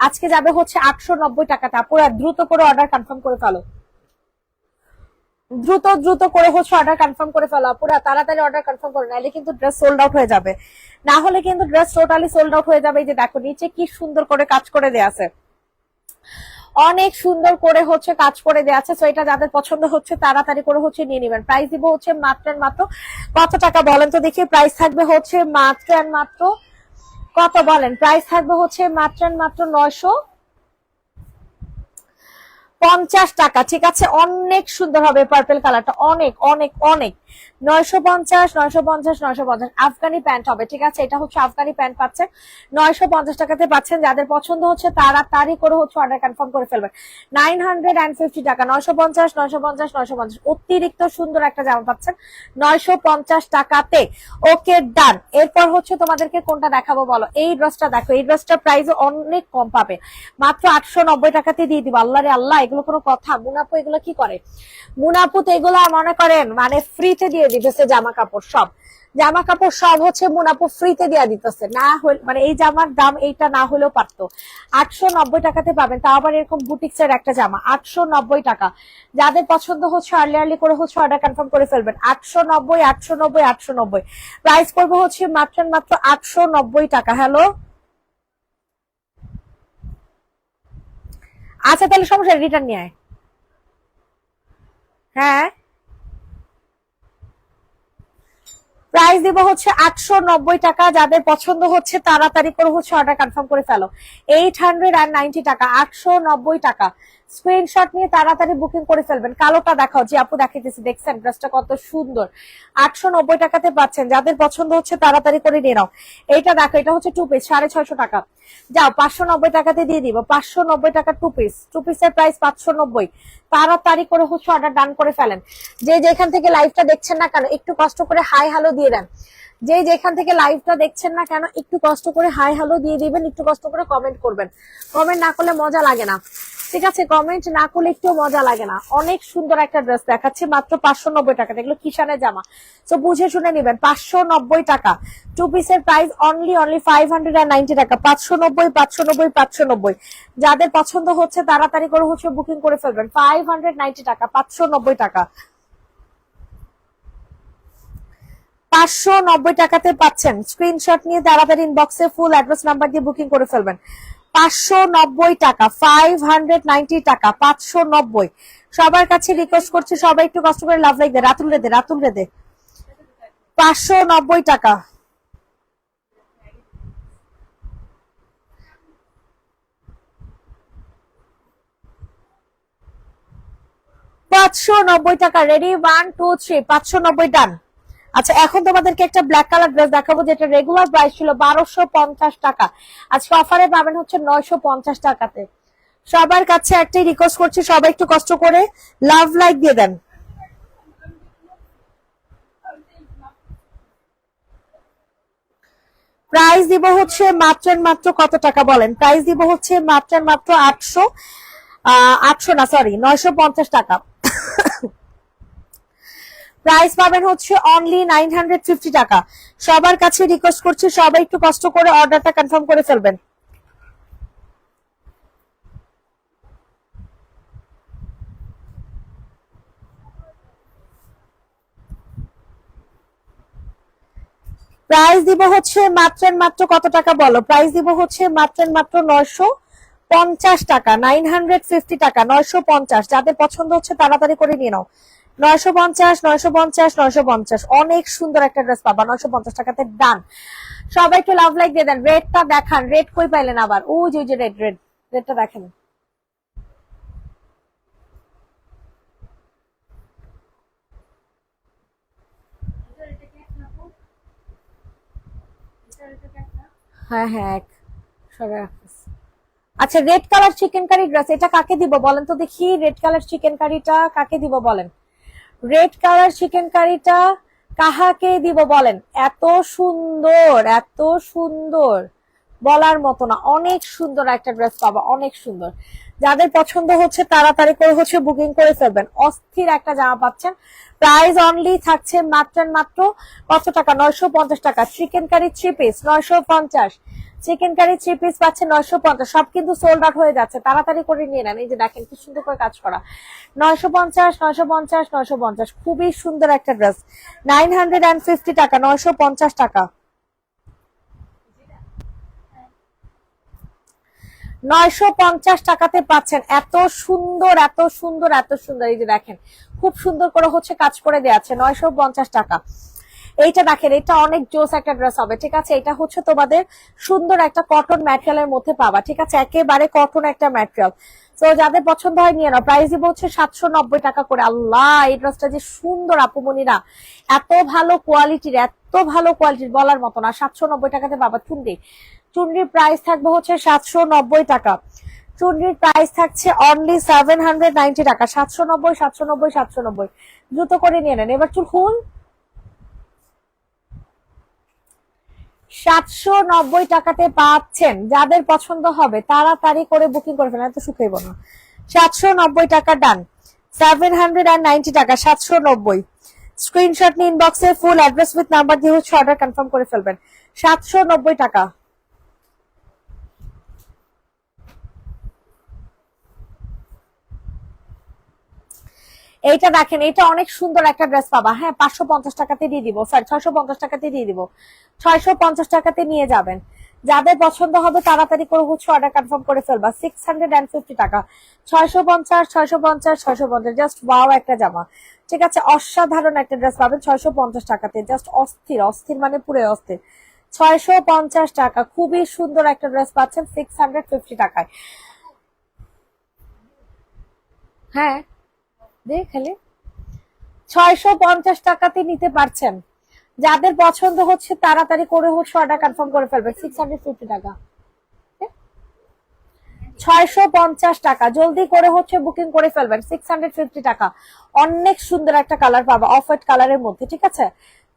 আজকে যাবে হচ্ছে 890 টাকাতে। আপু দ্রুত করে অর্ডার কনফার্ম করে ফেলো, দ্রুত দ্রুত করে হচ্ছে অর্ডার কনফার্ম করে ফেলো আপুরা, তাড়াতাড়ি অর্ডার কনফার্ম করো, নাহলে কিন্তু ড্রেস সোল্ড আউট হয়ে যাবে। না হলে কিন্তু ড্রেস টোটালি সোল্ড আউট হয়ে যাবে। এই যে দেখো নিচে কি সুন্দর করে কাজ করে দেয়া আছে, অনেক সুন্দর করে হচ্ছে কাজ করে দেয়া আছে। তো এটা যাদের পছন্দ হচ্ছে তাড়াতাড়ি করে হচ্ছে নিয়ে নেবেন। প্রাইস দিব হচ্ছে মাত্র মাত্র কত টাকা বলেন তো দেখি? প্রাইস থাকবে হচ্ছে মাত্র মাত্র কত বলেন? প্রাইস থাকবে হচ্ছে মাত্র মাত্র 950 টাকা, ঠিক আছে? অনেক সুন্দর হবে পার্পল কালারটা, অনেক অনেক অনেক। 950 950 950 আফগানি প্যান্ট হবে, ঠিক আছে? এটা হচ্ছে আফগানি প্যান্ট পাচ্ছেন 950 টাকাতে পাচ্ছেন। যাদের পছন্দ হচ্ছে তাড়াতাড়ি করে হচ্ছে অর্ডার কনফার্ম করে ফেলবেন। 950 টাকা, 950 950 950, অতিরিক্ত সুন্দর একটা জামা পাচ্ছেন 950 টাকাতে। ওকে ডান। এরপর হচ্ছে তোমাদেরকে কোনটা দেখাবো বলো? এই ড্রেসটা দেখো, এই ড্রেসটার প্রাইস অনেক কম পাবে, মাত্র 890 টাকাতে দিয়ে দিব। আল্লাহ রে আল্লাহ, এগুলো কোনো কথা? মুনাপু এগুলো কি করে? মুনাপু তো এগুলো মনে করেন মানে ফ্রিতে দিয়ে দিতেছে জামা কাপড় সব, জামা কাপড় সব হচ্ছে মুনাপু ফ্রিতে দিয়ে দিতেছে। না মানে এই জামার দাম এইটা না হলেও পারতো। 890 টাকাতে পাবেন, তাও আবার এরকম বুটিক্স এর একটা জামা 890 টাকা। যাদের পছন্দ হচ্ছে আর্লি আর্লি করে হচ্ছে অর্ডার কনফার্ম করে ফেলবেন। 890 890 890 প্রাইস করবো হচ্ছে মাত্র মাত্র 890 টাকা। হ্যালো, আচ্ছা তাহলে সমস্যা, রিটার্ন নিয়ে আয়। হ্যাঁ, প্রাইস দিব হচ্ছে 890 টাকা। যাদের পছন্দ হচ্ছে তাড়াতাড়ি করে হচ্ছে অর্ডার কনফার্ম করে ফেলো। 890 টাকা, 890 টাকা। স্ক্রিনশট নিয়ে তাড়াতাড়ি বুকিং করে ফেলবেন। কালোটা দেখাও, যে আপু দেখাইতেছি, দেখছেন ড্রেসটা কত সুন্দর? 890 টাকাতে পাচ্ছেন। যাদের পছন্দ হচ্ছে তাড়াতাড়ি করে নিয়ে নাও। এইটা দেখো, এটা হচ্ছে 2 পিস 650 টাকা। যাও 590 টাকাতে দিয়ে দিব, 590 টাকা 2 পিস। 2 পিসের প্রাইস 590। তাড়াতাড়ি করে হচ্ছে অর্ডার ডান করে ফেলেন। যে যেখান থেকে লাইভটা দেখছেন না কেন একটু কষ্ট করে হাই হ্যালো দিয়ে দেন। যে যেখান থেকে লাইভটা দেখছেন না কেন একটু কষ্ট করে হাই হ্যালো দিয়ে দিবেন, একটু কষ্ট করে কমেন্ট করবেন। কমেন্ট না করলে মজা লাগে না, ঠিক আছে? কমেন্ট না করলে একটু মজা লাগে না। অনেক সুন্দর একটা ড্রেস দেখাচ্ছি মাত্র 590 টাকা। এগুলো কিষানের জামা, তো বুঝে শুনে নিবেন। 590 টাকা 2 পিসের প্রাইস অনলি 590 টাকা। 590 590 590। যাদের পছন্দ হচ্ছে তাড়াতাড়ি করে হচ্ছে বুকিং করে ফেলবেন। 590 টাকা, 590 টাকা, 590 টাকাতে পাচ্ছেন। স্ক্রিনশট নিয়ে তাড়াতাড়ি ইনবক্সে ফুল অ্যাড্রেস নাম্বার দিয়ে বুকিং করে ফেলবেন। 590 টাকা, 590 টাকা, 590। সবার কাছে রিকোয়েস্ট করছি সবাই একটু কষ্ট করে লাভ লাইক দে। রাতুল রে দে, রাতুল রে দে। 590 টাকা, 590 টাকা। রেডি 1 2 3, 590 ডান। আচ্ছা এখন তোমাদেরকে একটা ব্ল্যাক কালার ড্রেস দেখাবো, যেটা রেগুলার প্রাইস ছিল 1250 টাকা, আজকে অফারে পাবেন হচ্ছে 950 টাকাতে। সবার কাছে একটাই রিকোয়েস্ট করছি, সবাই একটু কষ্ট করে লাভ লাইক দিয়ে দেন। প্রাইস দিব হচ্ছে মাত্র মাত্র কত টাকা বলেন? প্রাইস দিব হচ্ছে মাত্র মাত্র 800 800 না সরি 950 টাকা। প্রাইস পাবেন হচ্ছে অনলি 950 টাকা। সবার কাছে রিকোয়েস্ট করছি সবাই একটু কষ্ট করে অর্ডারটা কনফার্ম করে ফেলবেন। প্রাইস দিব হচ্ছে মাত্র মাত্র কত টাকা বলো? প্রাইস দিব হচ্ছে মাত্র মাত্র 950 টাকা, 950 টাকা, 950। যাদের পছন্দ হচ্ছে তাড়াতাড়ি করে নিয়ে নাও। 950, 950, 950। অনেক সুন্দর একটা ড্রেস পাবা 950 টাকাতে। ডান। সবাই একটু লাভ লাইক দিয়ে দেন। রেডটা দেখান, রেড কই পাইলেন আবার? ওই যে রেড, রেডটা দেখেন। হ্যাঁ হ্যাঁ এক সবাই রাখতেছে। আচ্ছা red colour chicken curry dress, এটা কাকে দিব বলেন তো দেখি? রেড কালার চিকেন কারিটা কাকে দিব বলেন? রেড কালার চিকেন কারিটা কাহাকে দিব বলেন? এত সুন্দর, এত সুন্দর, বলার মতো না। অনেক সুন্দর একটা ড্রেস পাবা, অনেক সুন্দর। যাদের পছন্দ হচ্ছে তাড়াতাড়ি করে হচ্ছে বুকিং করে ফেলবেন। অস্থির একটা জামা পাচ্ছেন। প্রাইস অনলি থাকছে মাত্র মাত্র কত টাকা? 950 টাকা। Chicken curry 3 piece 950। Chicken curry 3 piece পাচ্ছে 950। সব কিন্তু সোল্ড আউট হয়ে যাচ্ছে, তাড়াতাড়ি করে নিয়ে নেন। এই যে দেখেন কি সুন্দর করে কাজ করা। 950, 950, 950। খুবই সুন্দর একটা ড্রেস। 950 টাকা, 950 টাকা। 950 টাকাতে পাচ্ছেন। এত সুন্দর, এত সুন্দর, এত সুন্দর। এই যে দেখেন খুব সুন্দর করে হচ্ছে কাজ করে দেওয়া আছে। 950 টাকা। এইটা দেখেন, এটা অনেক জোস একটা ড্রেস হবে, ঠিক আছে? এটা হচ্ছে তোমাদের সুন্দর একটা কটন ম্যাটেরিয়ালের মধ্যে পাবা, ঠিক আছে? একেবারে কটন একটা ম্যাটেরিয়াল। তো যাদের পছন্দ হয় নিয়ে নাও। প্রাইস দিব হচ্ছে 790 টাকা করে। আল্লাহ, এই ড্রেসটা যে সুন্দর আপুমনিরা, এত ভালো কোয়ালিটির, এত ভালো কোয়ালিটির, বলার মতো না। 790 টাকাতে পাবা চুন্ডি। চুন্ডির প্রাইস থাকবে হচ্ছে 790 টাকা। চুন্ডির প্রাইস থাকছে অনলি 790 টাকা। 790, 790, 790। দ্রুত করে নিয়ে নেন। এবার চুল খুল। 790 টাকাতে পাচ্ছেন। যাদের পছন্দ হবে তাড়াতাড়ি করে বুকিং করে ফেলেন, এত সুখাইব না। 790 টাকা ডান। 790 টাকা, 790। স্ক্রিনশট নিয়ে ইনবক্সে ফুল অ্যাড্রেস উইথ নাম্বার দিয়ে হচ্ছে অর্ডার কনফার্ম করে ফেলবেন। 790 টাকা। এইটা দেখেন, এটা অনেক সুন্দর একটা ড্রেস পাবা। হ্যাঁ 550 টাকাতে দিয়ে দিব, সরি 650 টাকাতে দিয়ে দিব। 650 টাকাতে নিয়ে যাবেন। যাদের পছন্দ হবে তাড়াতাড়ি করে হচ্ছে অর্ডার কনফার্ম করে ফেলবা। 650 টাকা, 650, 650, 650। জাস্ট ওয়াও একটা জামা, ঠিক আছে? অসাধারণ একটা ড্রেস পাবেন 650 টাকাতে। জাস্ট অস্থির, অস্থির মানে পুরো অস্থির। 650 টাকা, খুবই সুন্দর একটা ড্রেস পাচ্ছেন 650 টাকায়। হ্যাঁ দেখলে 650 টাকাতে নিতে পারছেন। যাদের পছন্দ হচ্ছে তাড়াতাড়ি করে হচ্ছে অর্ডার কনফার্ম করে ফেলবেন। 650 টাকা, 650 টাকা। জলদি করে হচ্ছে বুকিং করে ফেলবেন। 650 টাকা। অনেক সুন্দর একটা কালার পাবা, অফ হোয়াইট কালারের মধ্যে, ঠিক আছে?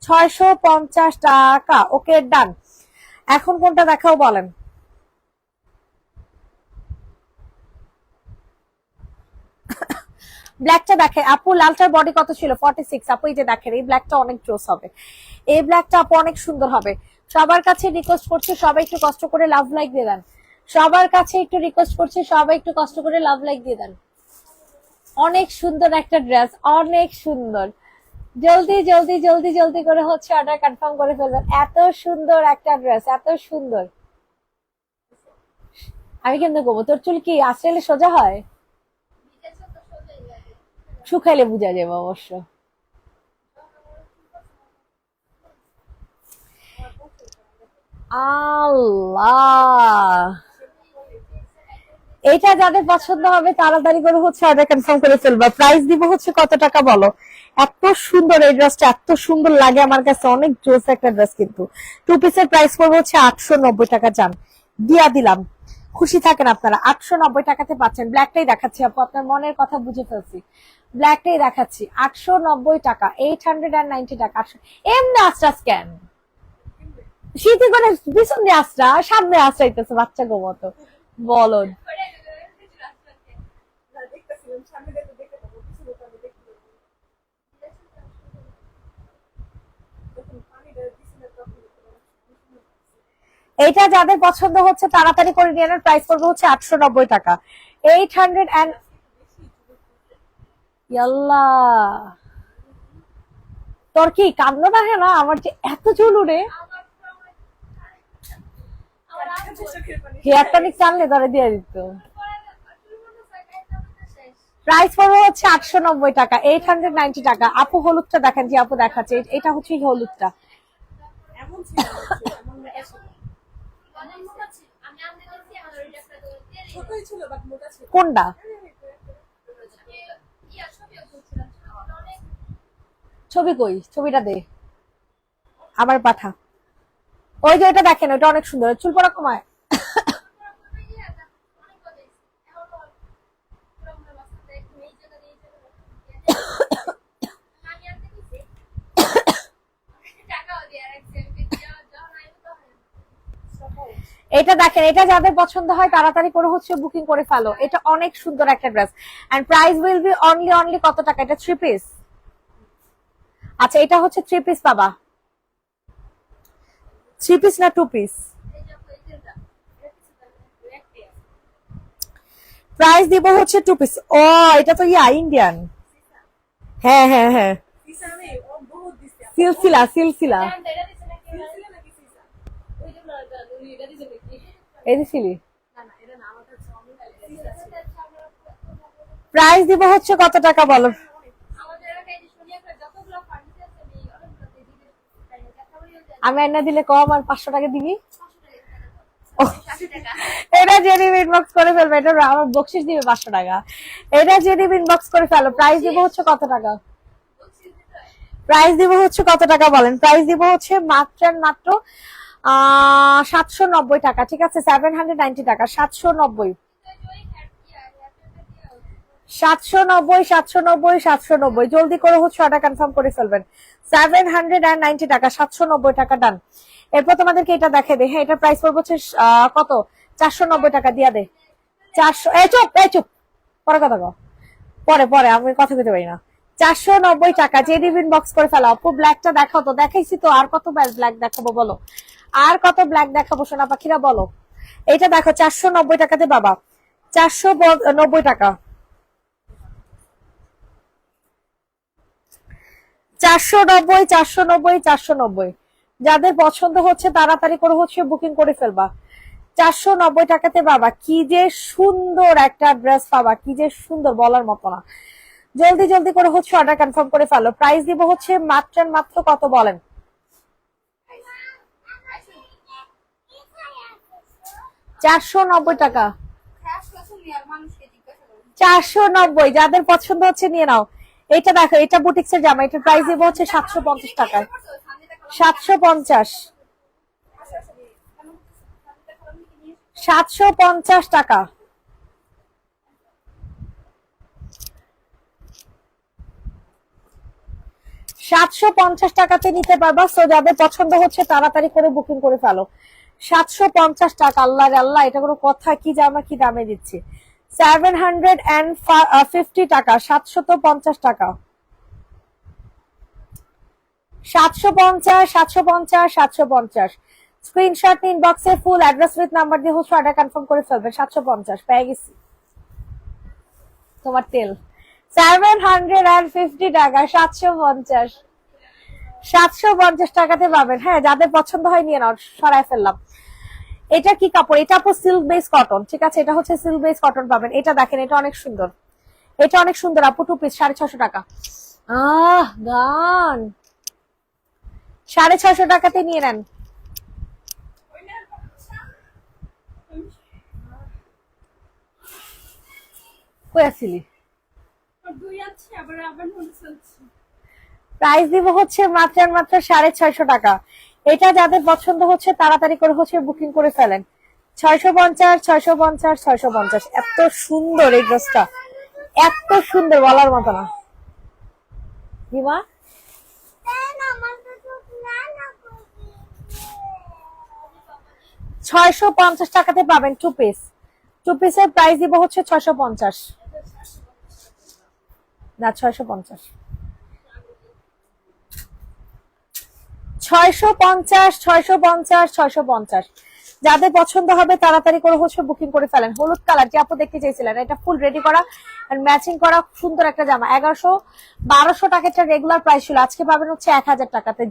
650 টাকা। ওকে ডান। এখন কোনটা দেখাও বলেন? ব্ল্যাকটা দেখে আপু। লালটার বডি কত ছিল? 46। আপু এই যে দেখেন, এই ব্ল্যাকটা অনেক জোস হবে। এই ব্ল্যাকটা আপু অনেক সুন্দর হবে। সবার কাছে রিকোয়েস্ট করছি সবাই একটু কষ্ট করে লাভ লাইক দিয়ে দেন। সবার কাছে একটু রিকোয়েস্ট করছি সবাই একটু কষ্ট করে লাভ লাইক দিয়ে দেন। অনেক সুন্দর একটা ড্রেস, অনেক সুন্দর। জলদি জলদি জলদি জলদি করে হচ্ছে অর্ডার কনফার্ম করে ফেলবেন। এত সুন্দর একটা ড্রেস, এত সুন্দর। আমি কিন্তু করবো, তোর চুল কি আসলে সোজা হয়? শুকাইলে বুঝা যাবে অবশ্য। আল্লাহ, এটা যাদের পছন্দ হবে তাড়াতাড়ি করে হচ্ছে অর্ডার কনফার্ম করে ফেলবা। প্রাইস দিব হচ্ছে কত টাকা বলো? এত সুন্দর এই ড্রেসটা, এত সুন্দর লাগে আমার কাছে, অনেক জোস একটা ড্রেস। কিন্তু 2 পিসের প্রাইস পড়বে হচ্ছে 890 টাকা। যান, দিয়া দিলাম। খুশি থাকেন আপনারা। 890 টাকাতে পাচ্ছেন। ব্ল্যাকটাই দেখাচ্ছি আপু, আপনার মনের কথা বুঝে ফেলছি। ব্ল্যাকটাই দেখাচ্ছি। 890 টাকা, 890 টাকা। 800। এমনি আশ্রাস কেন? শীতে করে পিছন দিয়ে আশ্রা, সামনে আশ্রাইতেছে বাচ্চা গো মতো। বলদ। দেখতেছিলাম সামনে দেখতে দেখতে পাবো, কিছু দেখতে আমি দেখতে পাবো। যখন পানি দিচ্ছিল তখন এইটা যাদের পছন্দ হচ্ছে তাড়াতাড়ি করে নিয়ে নেন। প্রাইস পড়বে হচ্ছে 890 টাকা। 800 এন্ড ইয়াল্লা, তোর কি কান্দ না? হ্যাঁ না, আমার যে এত চুল উড়ে। হেয়ার টনিক চানলে ধরে দিয়ে দিত। প্রাইস পড়বে হচ্ছে 890 টাকা, 890 টাকা। আপু হলুদটা দেখেন, যে আপু দেখাচ্ছে, এটা হচ্ছে হলুদটা। এমন ছিল এমন মোটা ছিল, ছোটই ছিল বাট মোটা ছিল। কোনটা? ছবি কই? ছবিটা দে আমার, পাঠা। ওই যে ওটা দেখেন, ওটা অনেক সুন্দর, চুল পড়া কমায়। এটা দেখেন, এটা যাদের পছন্দ হয় তাড়াতাড়ি করে হচ্ছে বুকিং করে ফেলো। এটা অনেক সুন্দর একটা dress, and price will be only কত টাকা? এটা 3 পিস। আচ্ছা, এটা হচ্ছে 3 পিস পাবা। 3 পিস না 2 পিস? প্রাইস দিব হচ্ছে 2 পিস। ও এটা তো ইন্ডিয়ান। হ্যাঁ হ্যাঁ হ্যাঁ, সিসামে ও বহুত দিছে। সিলসিলা সিলসিলা। সিলসিলা নাকি সিসা? ওই যে এটা দিছে নাকি? এই দিছিলি? না না, এটা না, আমাদের চাউমিন প্রাইস দিব হচ্ছে কত টাকা বলো? আমি এনে দিলে কম, আর 500 টাকা দিবি। এটা জেডি ইনবক্স করে ফেলবে, এটা আমার বকশিস দিবে 500 টাকা। এটা জেডি ইনবক্স করে ফেলো। প্রাইস দিব হচ্ছে কত টাকা? প্রাইস দিব হচ্ছে কত টাকা বলেন? প্রাইস দিব হচ্ছে মাত্র 790 টাকা। ঠিক আছে, 790 টাকা, 790 790 790 790। জলদি করে হচ্ছে অর্ডার কনফার্ম করে ফেলবেন। 790 টাকা, 790 টাকা ডান। এরপর তোমাদেরকে এটা দেখে দে। হ্যাঁ, এটা প্রাইস পড়বে হচ্ছে কত? 490 টাকা দিয়া দে। 400। এই চুপ, পরে কথা কও। পরে আমি কথা বলতে পারি না। 490 টাকা। জেডিবিন বক্স করে ফেলা। আপু ব্ল্যাকটা দেখাও তো। দেখাইছি তো, আর কত ব্ল্যাক দেখাবো বলো? আর কত ব্ল্যাক দেখাবো সোনা পাখিরা বলো? এটা দেখো 490 টাকাতে বাবা। 490 টাকা, 490 490 490। যাদের পছন্দ হচ্ছে তাড়াতাড়ি করে হচ্ছে বুকিং করে ফেলবা। 490 টাকাতে বাবা, কি যে সুন্দর একটা ড্রেস পাবা, কি যে সুন্দর বলার মতো না। জলদি করে হচ্ছে অর্ডার কনফার্ম করে ফেলো। প্রাইস দিব হচ্ছে মাত্র কত বলেন? 490 টাকা, 490। যাদের পছন্দ হচ্ছে নিয়ে নাও। এটা দেখো, এটা বুটিক্সের জামা, এটার প্রাইস দিব হচ্ছে 750 টাকা। 750 750 টাকা। 750 টাকাতে নিতে পারবা। সো যাদের পছন্দ হচ্ছে তাড়াতাড়ি করে বুকিং করে ফেলো। 750 টাকা। আল্লাহ রে আল্লাহ, এটা কোনো কথা? কি জামা, কি দামে দিচ্ছি। 750 টাকা, 750 টাকা, 750 750 750। স্ক্রিনশট ইনবক্সে ফুল অ্যাড্রেস উইথ নাম্বার দিয়ে হচ্ছে অর্ডার কনফার্ম করে ফেলবেন। 750 পেয়ে গেছি তোমার তেল। 750 টাকা, 750 750 টাকাতে পাবেন। হ্যাঁ, যাদের পছন্দ হয় নিয়ে নাও। সরাই ফেললাম। এটা কি কাপড়? এটা আপু সিল্ক বেস কটন। ঠিক আছে, এটা হচ্ছে সিল্ক বেস কটন পাবেন। এটা দেখেন, এটা অনেক সুন্দর, এটা অনেক সুন্দর আপু। 2 পিস 650 টাকা। গান 650 টাকাতে নিয়ে নেন। কই আসছিলি? প্রাইস দিব হচ্ছে মাত্র 650 টাকা। এটা যাদের পছন্দ হচ্ছে তাড়াতাড়ি করে হচ্ছে বুকিং করে ফেলেন। 650 650 650। এত সুন্দর এই ড্রেসটা, এত সুন্দর বলার মতো না। দিমা 650 টাকাতে পাবেন 2 পিস। 2 পিসের প্রাইস দিব হচ্ছে 650 না 650 650 650 650। যাদের পছন্দ হবে তাড়াতাড়ি করে হচ্ছে বুকিং করে ফেলেন। হলুদ কালার যে আপু দেখতে চাইছিলেন, এটা ফুল রেডি করা এন্ড ম্যাচিং করা সুন্দর একটা জামা। 1100-1200 টাকা একটা রেগুলার প্রাইস ছিল, আজকে পাবেন হচ্ছে 1000 টাকাতে।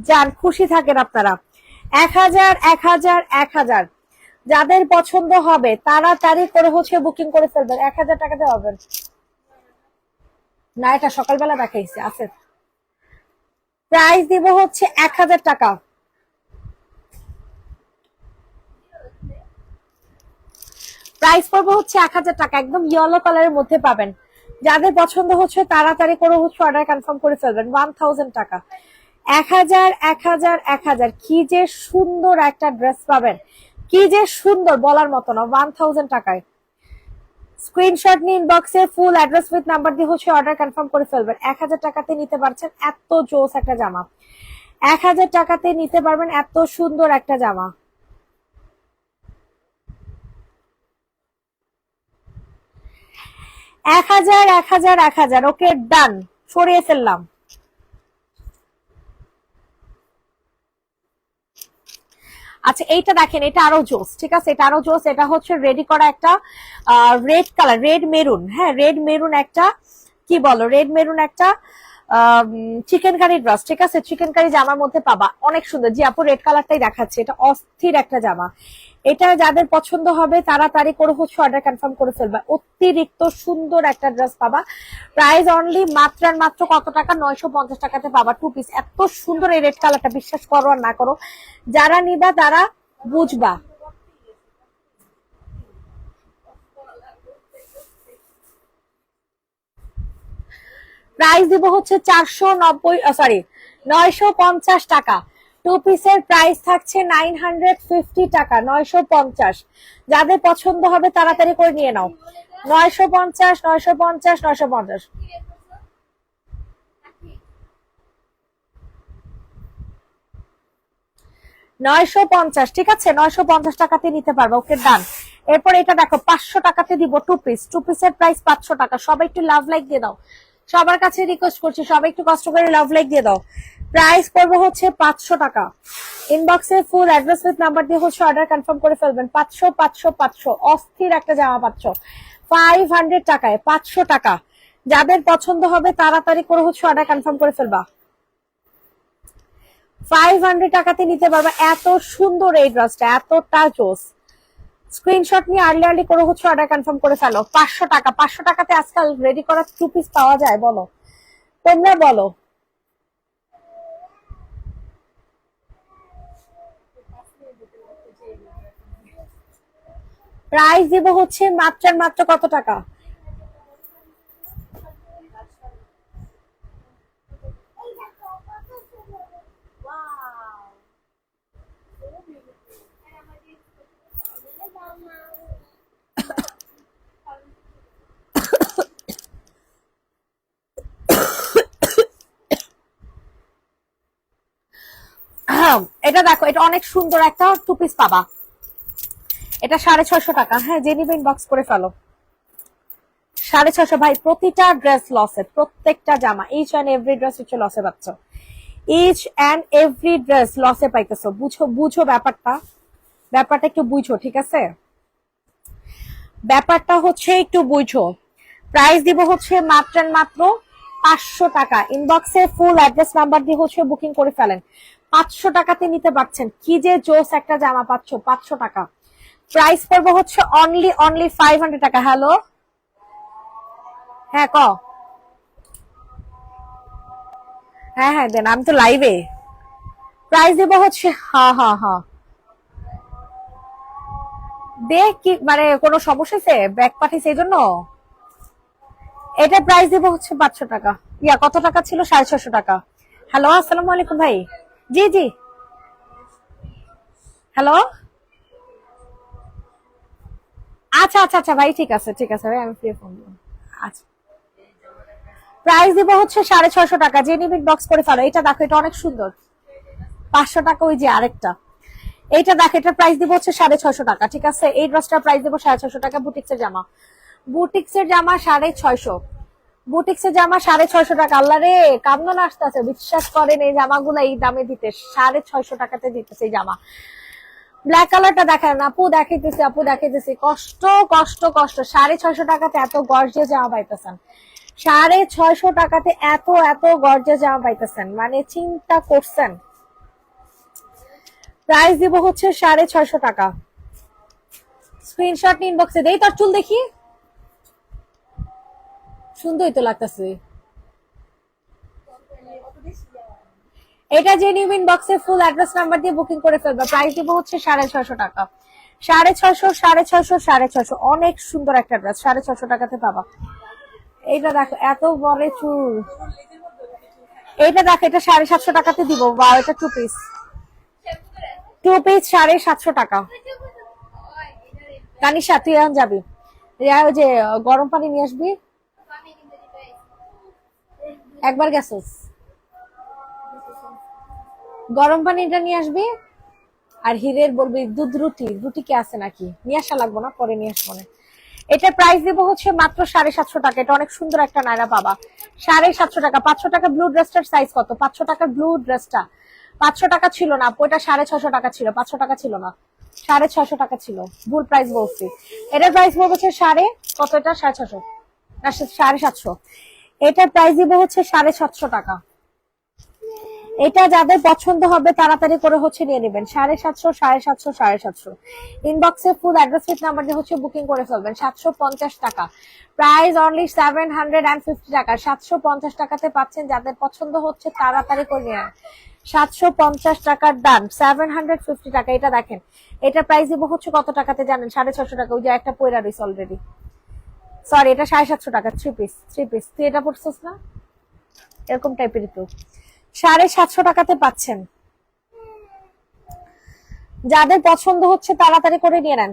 যান খুশি থাকেন আপনারা। 1000 1000 1000 যাদের পছন্দ হবে তাড়াতাড়ি করে হচ্ছে বুকিং করে ফেলবেন। 1000 টাকাতে হবে না, এটা সকালবেলা দেখাইছে আছে। প্রাইস দিব হচ্ছে 1000 টাকা। প্রাইস পড়বে হচ্ছে 1000 টাকা, একদম ইয়েলো কালারের মধ্যে পাবেন। যাদের পছন্দ হচ্ছে তাড়াতাড়ি করে হচ্ছে অর্ডার কনফার্ম করে ফেলবেন। 1000 টাকা, 1000 1000 1000। কি যে সুন্দর একটা ড্রেস পাবেন, কি যে সুন্দর বলার মতো না। 1000 টাকায় স্ক্রিনশট নিয়ে ইনবক্সে ফুল অ্যাড্রেস উইথ নাম্বার দিয়ে হচ্ছে অর্ডার কনফার্ম করে ফেলবেন। 1000 টাকাতে নিতে পারছেন এত জোস একটা জামা। 1000 টাকাতে নিতে পারবেন এত সুন্দর একটা জামা। 1000 1000 1000। ওকে ডান, সরিয়ে ফেললাম। আচ্ছা এইটা দেখেন, এটা আরো জোস, ঠিক আছে, এটা আরো জোস। এটা হচ্ছে রেডি করা একটা রেড কালার, রেড মেরুন, হ্যাঁ রেড মেরুন একটা, কি বলো রেড মেরুন একটা চিকেন কারি ড্রেস, ঠিক আছে, চিকেন কারি জামার মধ্যে পাবা, অনেক সুন্দর। জি আপু রেড কালারটাই দেখাচ্ছে, এটা অস্থির একটা জামা। এটা যাদের পছন্দ হবে তাড়াতাড়ি করে হচ্ছে অর্ডার কনফার্ম করে ফেলবা। অতিরিক্ত সুন্দর একটা ড্রেস পাবা। প্রাইস অনলি মাত্র আর মাত্র কত টাকা? 950 টাকাতে পাবা 2 পিস। এত সুন্দর এই রেড কালারটা, বিশ্বাস করো আর না করো, যারা নিবা তারা বুঝবা। প্রাইস দিব হচ্ছে 490, সরি 950 টাকা। 2 পিসের প্রাইস থাকছে 950 টাকা, 950। যাদের পছন্দ হবে তাড়াতাড়ি করে নিয়ে নাও। 950 950 950। 950, ঠিক আছে, 950 টাকাতে নিতে পারবে। ওকে ডান। এরপর এটা দেখো 500 টাকাতে দিব 2 পিস। 2 পিসের প্রাইস 500 টাকা। সবাই একটু লাভ লাইক দিয়ে দাও, সবার কাছে রিকোয়েস্ট করছি, সবাই একটু কষ্ট করে লাভ লাইক দিয়ে দাও। প্রাইস পড়বে হচ্ছে 500 টাকা। ইনবক্সে ফুল অ্যাড্রেস উইথ নাম্বার দিয়ে হচ্ছে অর্ডার কনফার্ম করে ফেলবেন। 500 500 500 অস্থির একটা জামা পাচ্ছ 500 টাকায়। 500 টাকা। যাদের পছন্দ হবে তাড়াতাড়ি করে হচ্ছে অর্ডার কনফার্ম করে ফেলবা। 500 টাকাতে নিতে পারবা এত সুন্দর এই ড্রেসটা, এতটা জোস। স্ক্রিনশট নিয়ে আর্লি আর্লি করে হচ্ছে অর্ডার কনফার্ম করে ফেলো। 500 টাকা। 500 টাকাতে আজকাল রেডি করা 2 পিস পাওয়া যায়? বলো, তোমরা বলো। প্রাইস দিব হচ্ছে মাত্র আর মাত্র কত টাকা? এটা দেখো, এটা অনেক সুন্দর একটা 2 পিস পাবা। এটা 650 টাকা। হ্যাঁ যে নিবে ইনবক্স করে ফেলো। 650 ভাই। প্রতিটা ড্রেস লসে, প্রত্যেকটা জামা, ইচ এন্ড এভরি ড্রেস হচ্ছে লসে পাচ্ছ। ইচ এন্ড এভরি ড্রেস লসে পাইতেছো। বুঝো বুঝো ব্যাপারটা, ব্যাপারটা একটু বুঝো, ঠিক আছে, ব্যাপারটা হচ্ছে একটু বুঝো। প্রাইস দিব হচ্ছে মাত্র মাত্র 500 টাকা। ইনবক্সে ফুল অ্যাড্রেস নাম্বার দিয়ে হচ্ছে বুকিং করে ফেলেন। 500 টাকাতে নিতে পারছেন। কি যে জোস একটা জামা পাচ্ছ 500 টাকা। প্রাইস পড়বে হচ্ছে অনলি অনলি 500 টাকা। হ্যালো, হ্যাঁ ক, হ্যাঁ হ্যাঁ দেন, আমি তো লাইভে। প্রাইস দেবো হচ্ছে, হ্যাঁ হ্যাঁ হ্যাঁ দে। কি মানে কোনো সমস্যা আছে? ব্যাগ পাঠিয়েছে এই জন্য। এটা প্রাইস দেবো হচ্ছে 500 টাকা। ইয়া কত টাকা ছিল? 650 টাকা। হ্যালো, আসসালামু আলাইকুম ভাই। জি জি, হ্যালো। আচ্ছা আচ্ছা আচ্ছা ভাই, ঠিক আছে ঠিক আছে ভাই, আমি ফ্রি ফোন দেবো। আচ্ছা, প্রাইস দিব হচ্ছে 650 টাকা। যে নিবিট বক্স করে ফেলো। এটা দেখো, এটা অনেক সুন্দর। 500 টাকা। ওই যে আরেকটা, এইটা দেখো, এটার প্রাইস দিব হচ্ছে 650 টাকা, ঠিক আছে। এই ড্রেসটার প্রাইস দিব 650 টাকা। বুটিক্সের জামা, বুটিক্সের জামা 650। বুটিক্সের জামা 650 টাকা। আল্লাহ রে, কান্দন আসতেছে, বিশ্বাস করেন এই জামাগুলো এই দামে দিতে 650 টাকাতে দিতেছে এই জামা। ব্ল্যাক কালারটা দেখেন আপু, দেখাইতেছি আপু, দেখাইতেছি। কষ্ট কষ্ট কষ্ট। 650 টাকাতে এত গর্জিয়াস জামা পাইতেছেন। 650 টাকাতে এত এত গর্জিয়াস জামা পাইতেছেন, মানে চিন্তা করছেন। প্রাইস দিব হচ্ছে 650 টাকা। স্ক্রিনশট নিন, ইনবক্সে দেই। তোর চুল দেখি, সুন্দরই তো লাগতেছে। এটা যে নিউ ইনবক্সে ফুল অ্যাড্রেস নাম্বার দিয়ে বুকিং করে ফেলবে। প্রাইস দিব হচ্ছে 650 টাকা। 650, 650, 650, অনেক সুন্দর একটা ড্রেস। 650 টাকাতে পাবা। এইটা দেখো, এত বড় চুল। এইটা দেখো, এটা 750 টাকাতে দিব। বা এটা 2 পিস, 2 পিস 750 টাকা। তানিশা, তুই এখন যাবি, ওই যে গরম পানি নিয়ে আসবি। একবার গেছিস, গরম পানিটা নিয়ে আসবি। আর হিরের বলবি দুধ রুটি, রুটি কি আছে নাকি, নিয়ে আসা লাগবো না, পরে নিয়ে আসবো না। এটা প্রাইস দিব হচ্ছে মাত্র 750 টাকা। এটা অনেক সুন্দর একটা নায়রা পাবা। 750 টাকা। 500 টাকা ব্লু ড্রেসটার সাইজ কত? 500 টাকার ব্লু ড্রেসটা 500 টাকা ছিল না, ওইটা 650 টাকা ছিল। 500 টাকা ছিল না, 650 টাকা ছিল। ভুল প্রাইস বলছি। এটার প্রাইস বলছে কত? এটা 650 না 750। এটার প্রাইস দিব হচ্ছে 750 টাকা। এটা যাদের পছন্দ হবে তাড়াতাড়ি করে হচ্ছে নিয়ে নেবেন। 750, 750, 750। ইনবক্সে ফুল অ্যাড্রেস উইথ নাম্বার দিয়ে হচ্ছে বুকিং করে ফেলবেন। 750 টাকা। প্রাইস অনলি 750 টাকা। 750 টাকাতে পাচ্ছেন। যাদের পছন্দ হচ্ছে তাড়াতাড়ি করে নিয়ে 750 টাকার ডান। 750 টাকা। এটা দেখেন, এটা প্রাইস দিব হচ্ছে কত টাকাতে জানেন? 650 টাকা। ওই যে একটা পয়রা রয়েছে অলরেডি, সরি, এটা 750 টাকা। 3 পিস, 3 পিস। তুই এটা পড়ছিস না, এরকম টাইপেরই তো। 750 টাকাতে পাচ্ছেন। যাদের পছন্দ হচ্ছে তাড়াতাড়ি করে নিয়ে নেন।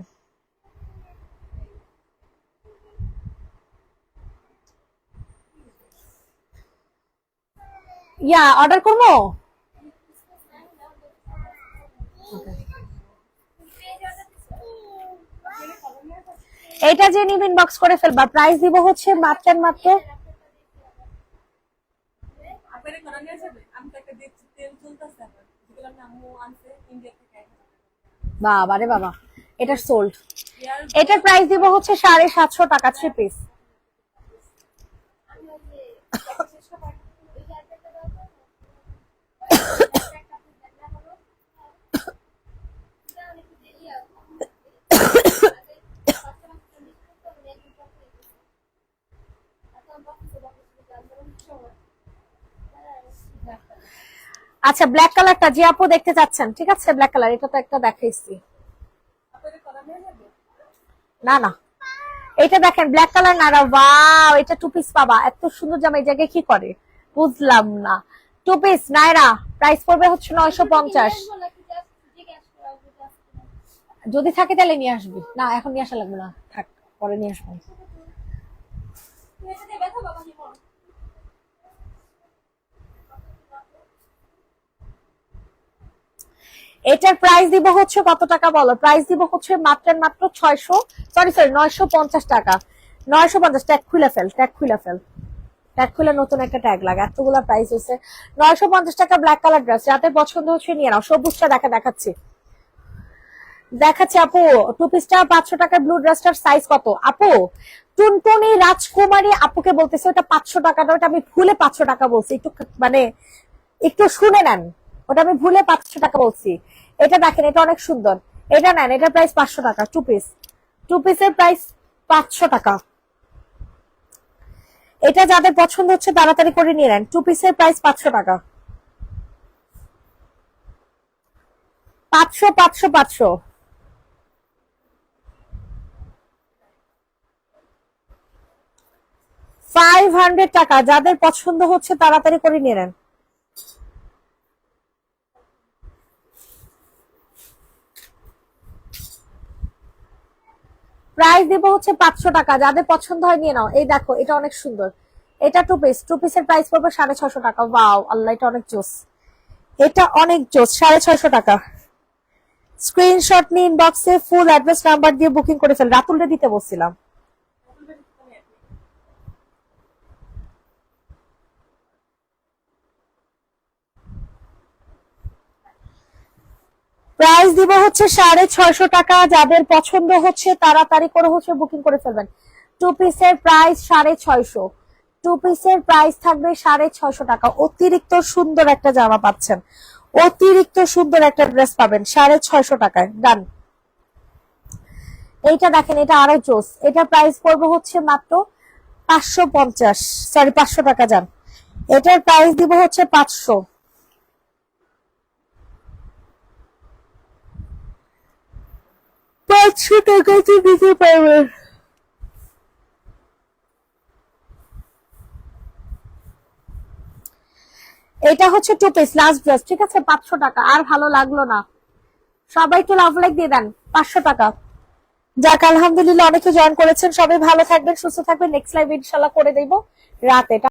অর্ডার করবো। এটা যে নিবেন বক্স করে ফেলবা। প্রাইস দিব হচ্ছে মাত্র বাবা রে বাবা, এটা সোল্ড। এটার প্রাইস দিব হচ্ছে 750 টাকা। 3 পিস। আচ্ছা, ব্ল্যাক কালারটা যে আপু দেখতে চাচ্ছেন, ঠিক আছে, ব্ল্যাক কালার। এটা তো একটা দেখাইছি। না না, এটা দেখেন ব্ল্যাক কালার না। ওয়াও, এটা 2 পিস পাবা। এত সুন্দর জামা এই জায়গায় কি করে বুঝলাম না। 2 পিস নায়রা। প্রাইস পড়বে হচ্ছে 950। যদি থাকে তাহলে নিয়ে আসবি। না, এখন নিয়ে আসা লাগবে না, থাক, পরে নিয়ে আসবো। এটার প্রাইস দিব হচ্ছে কত টাকা বলো? প্রাইস দিব হচ্ছে মাত্র 600, সরি 950 টাকা। 950। ট্যাগ খুলে ফেল, ট্যাগ খুলে ফেল, ট্যাগ খুলে নতুন একটা ট্যাগ লাগা। এতগুলা প্রাইস হচ্ছে 950 টাকা। ব্ল্যাক কালার ড্রেস, যাতে পছন্দ হচ্ছে নিয়ে নাও। সবুজটা দেখাচ্ছি আপু। 2 পিসটা 500 টাকার ব্লু ড্রেসটার সাইজ কত আপু? টুনটুনি রাজকুমারী আপুকে বলতেছে ওটা 500 টাকা। ওটা আমি ভুলে 500 টাকা বলছি। একটু মানে একটু শুনে নেন, ওটা আমি ভুলে 500 টাকা বলছি। এটা দেখেন, এটা অনেক সুন্দর। এটা নেন, এটার প্রাইস 500 টাকা। 2 পিস, 2 পিসের প্রাইস 500 টাকা। এটা যাদের পছন্দ হচ্ছে তাড়াতাড়ি করে নিয়ে নেন। 2 পিসের প্রাইস 500 টাকা। 500, 500, 500। 500 টাকা। যাদের পছন্দ হচ্ছে তাড়াতাড়ি করে নিয়ে নেন। প্রাইস দিব হচ্ছে 500 টাকা। যাদের পছন্দ হয় নিয়ে নাও। এই দেখো, এটা অনেক সুন্দর। এটা 2 পিস, 2 পিসের প্রাইস পড়বে 650 টাকা। ওয়াও আল্লাহ, এটা অনেক জোস, এটা অনেক জোস। 650 টাকা। স্ক্রিনশট নিয়ে ইনবক্সে ফুল অ্যাড্রেস নাম্বার দিয়ে বুকিং করে ফেল। রাতুলরে দিতে বলছিলাম। প্রাইস দিব হচ্ছে 650 টাকা। যাদের পছন্দ হচ্ছে তাড়াতাড়ি করে হচ্ছে বুকিং করে ফেলবেন। 2 পিসের প্রাইস 650। 2 পিসের প্রাইস থাকবে 650 টাকা। অতিরিক্ত সুন্দর একটা জামা পাচ্ছেন, অতিরিক্ত সুন্দর একটা ড্রেস পাবেন 650 টাকায়। ডান। এইটা দেখেন, এটা আরো জোস। এটা প্রাইস পড়বে হচ্ছে মাত্র 550, সরি 500 টাকা। যান, এটার প্রাইস দিব হচ্ছে 500। টাকাতে দিতে পারবেন। এটা হচ্ছে টু পিস লাস্ট ড্রেস, ঠিক আছে? 500 টাকা। আর ভালো লাগলো না, সবাই একটু লাভ লাইক দিয়ে দেন। 500 টাকা। যাক, আলহামদুলিল্লাহ অনেকে জয়েন করেছেন। সবাই ভালো থাকবেন, সুস্থ থাকবেন। নেক্সট লাইভ ইনশাল্লাহ করে দেব রাতে।